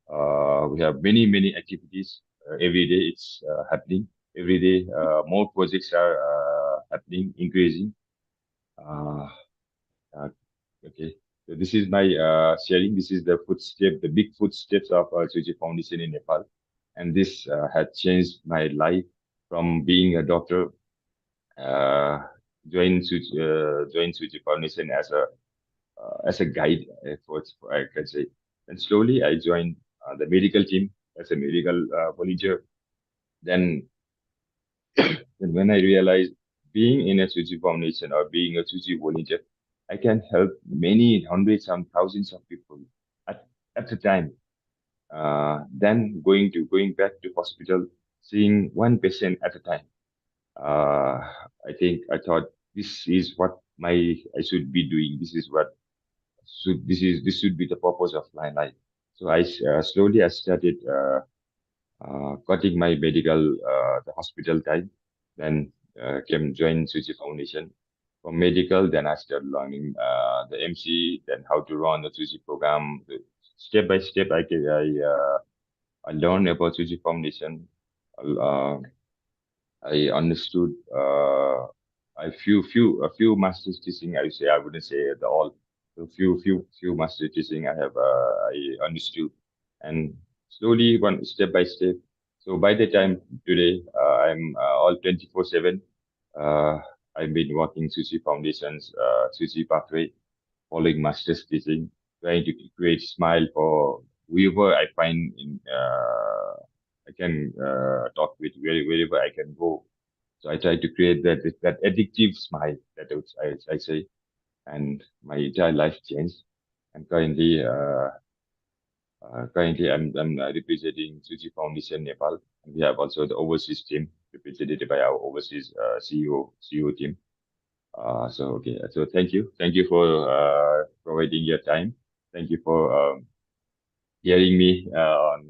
we have many activities. Every day it's happening. Every day more projects are happening, increasing. Uh, uh, okay, so this is my sharing. This is the big footsteps of Tzu Chi Foundation in Nepal, and this had changed my life from being a doctor. Join Tzu Chi Foundation as a guide, I can say. And slowly I joined the medical team as a medical volunteer. Then, then when I realized being in a Tzu Chi Foundation or being a Tzu Chi volunteer, I can help many hundreds and thousands of people at a time. Then going back to hospital, seeing one patient at a time. I thought this is what I should be doing. This should be the purpose of my life. So I slowly I started cutting my the hospital time. Then came join Tzu Chi Foundation. From medical, then I started learning the MC, then how to run the Tzu Chi program. Step by step, I learned about Tzu Chi Foundation. I understood a few masters teaching. I wouldn't say the all. So few master teaching I understood, and slowly one step by step. So by the time today, I'm all 24/7. Uh, I've been working Tzu Chi Foundation's Tzu Chi pathway, following master's teaching, trying to create smile for whoever I find in I can talk with wherever I can go. So I try to create that addictive smile that I say, and my entire life changed. And currently I'm representing Tzu Chi Foundation Nepal. And we have also the overseas team represented by our overseas CEO team. So thank you for providing your time. Thank you for hearing me on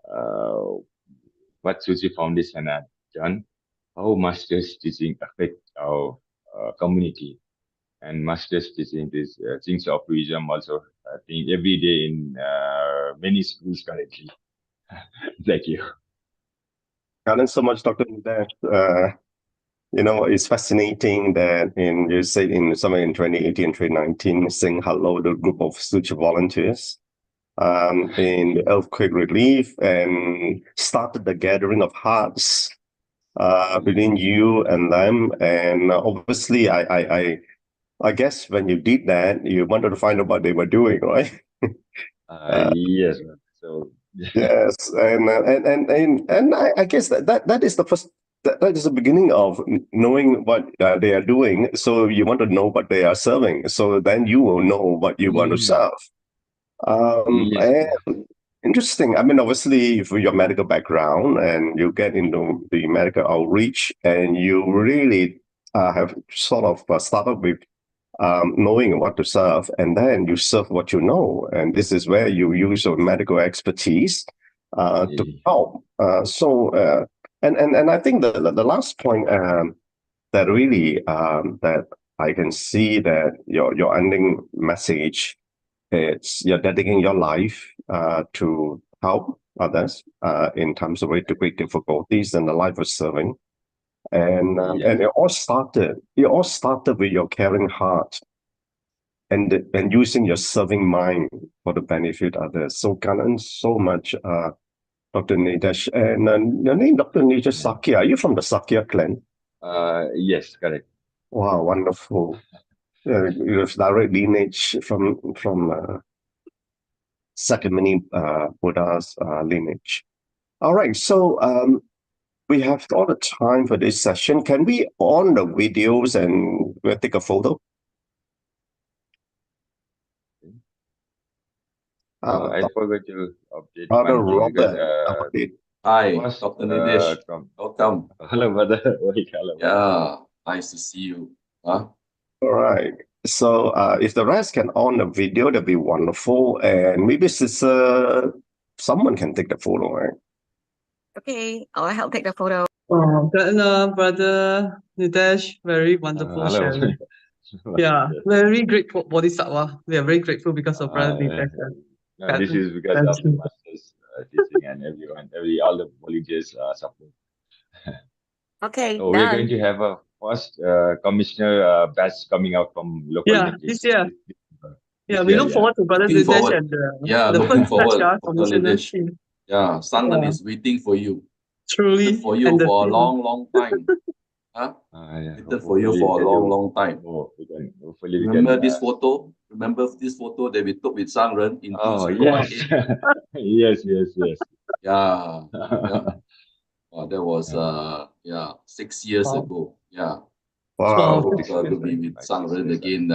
uh, what Tzu Chi Foundation has done, how Master's teaching affect our community, and Master's teaching is things of wisdom also. I think every day in many schools currently. Thank you. Thanks so much, Dr. Nirdesh. It's fascinating that you said in somewhere in 2018, 2019, saying hello to a group of Tzu Chi volunteers in the earthquake relief and started the gathering of hearts between you and them. And obviously, I guess when you did that, you wanted to find out what they were doing, right? Yes. So Yes, and I guess that is the first. That is the beginning of knowing what they are doing. So you want to know what they are serving. So then you will know what you want to serve. yes. And interesting. I mean, obviously, for your medical background and you get into the medical outreach, and you really have sort of started with knowing what to serve, and then you serve what you know. And this is where you use your medical expertise to help. And I think the last point that really that I can see that your ending message is you're dedicating your life to help others in times of great difficulties and the life of serving. And it all started with your caring heart and using your serving mind for the benefit of others. So Kanan, so much, Dr. Nirdesh. And your name, Dr. Nirdesh Sakya. Are you from the Sakya clan? Yes, correct. Wow, wonderful. You have direct lineage from Sakyamuni Buddha's lineage. All right, so we have all the time for this session. Can we on the videos and we'll take a photo? I forgot to update Brother one thing because Robert, Hi, first, Dr. Nirdesh. welcome. Hello, brother. Hello. Yeah, nice to see you. Huh? all right. So if the rest can on the video, that'd be wonderful. And maybe someone can take the photo, right? Okay, I'll help take the photo. Oh, brother Nirdesh, very wonderful Hello. sharing. Yeah, very grateful Bodhisattva. We are very grateful because of brother Nirdesh. No, this is because of the master's teaching and all the volunteers support. Okay, So we're going done. to have a first commissioner batch coming out from local Yeah, Nepalese. this year. Yeah, we year, look forward to brother Looking Nirdesh forward. and Yeah, the looking first batch, forward, Dr. commissioner. Nirdesh. Yeah, Sangren Yeah. is waiting for you. Truly. Waited for you and the for a team. long time. Huh? Yeah, Waited for you for a long time. Hopefully we Remember can, this photo? Remember this photo that we took with Sangren in 2018? Yes. yes. Yeah. That was 6 years ago. Yeah. Wow. To be with Sangren again,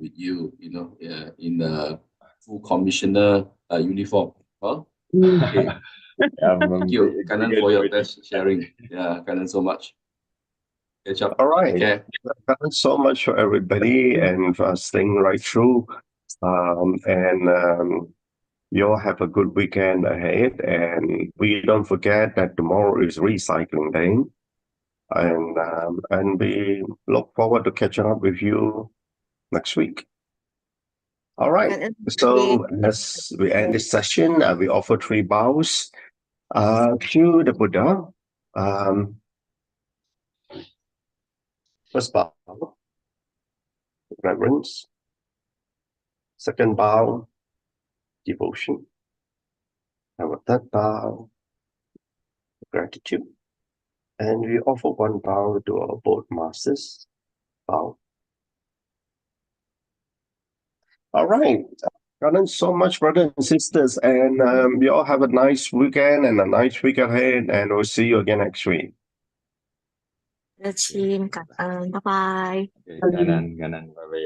with you, in the full commissioner uniform. Huh? Okay. Thank you, Kanan, for your best sharing. Yeah, Kanan, so much. Catch up. All right. Okay. Thanks so much for everybody and for staying right through. You all have a good weekend ahead. And we don't forget that tomorrow is recycling day. And we look forward to catching up with you next week. All right. So as we end this session, we offer 3 bows to the Buddha. First bow, reverence. Second bow, devotion. Our third bow, gratitude. And we offer 1 bow to our both masters. Bow. All right. Thanks so much, brothers and sisters. And we all have a nice weekend and a nice week ahead. And we'll see you again next week. The team, bye bye. Kanan, bye-bye.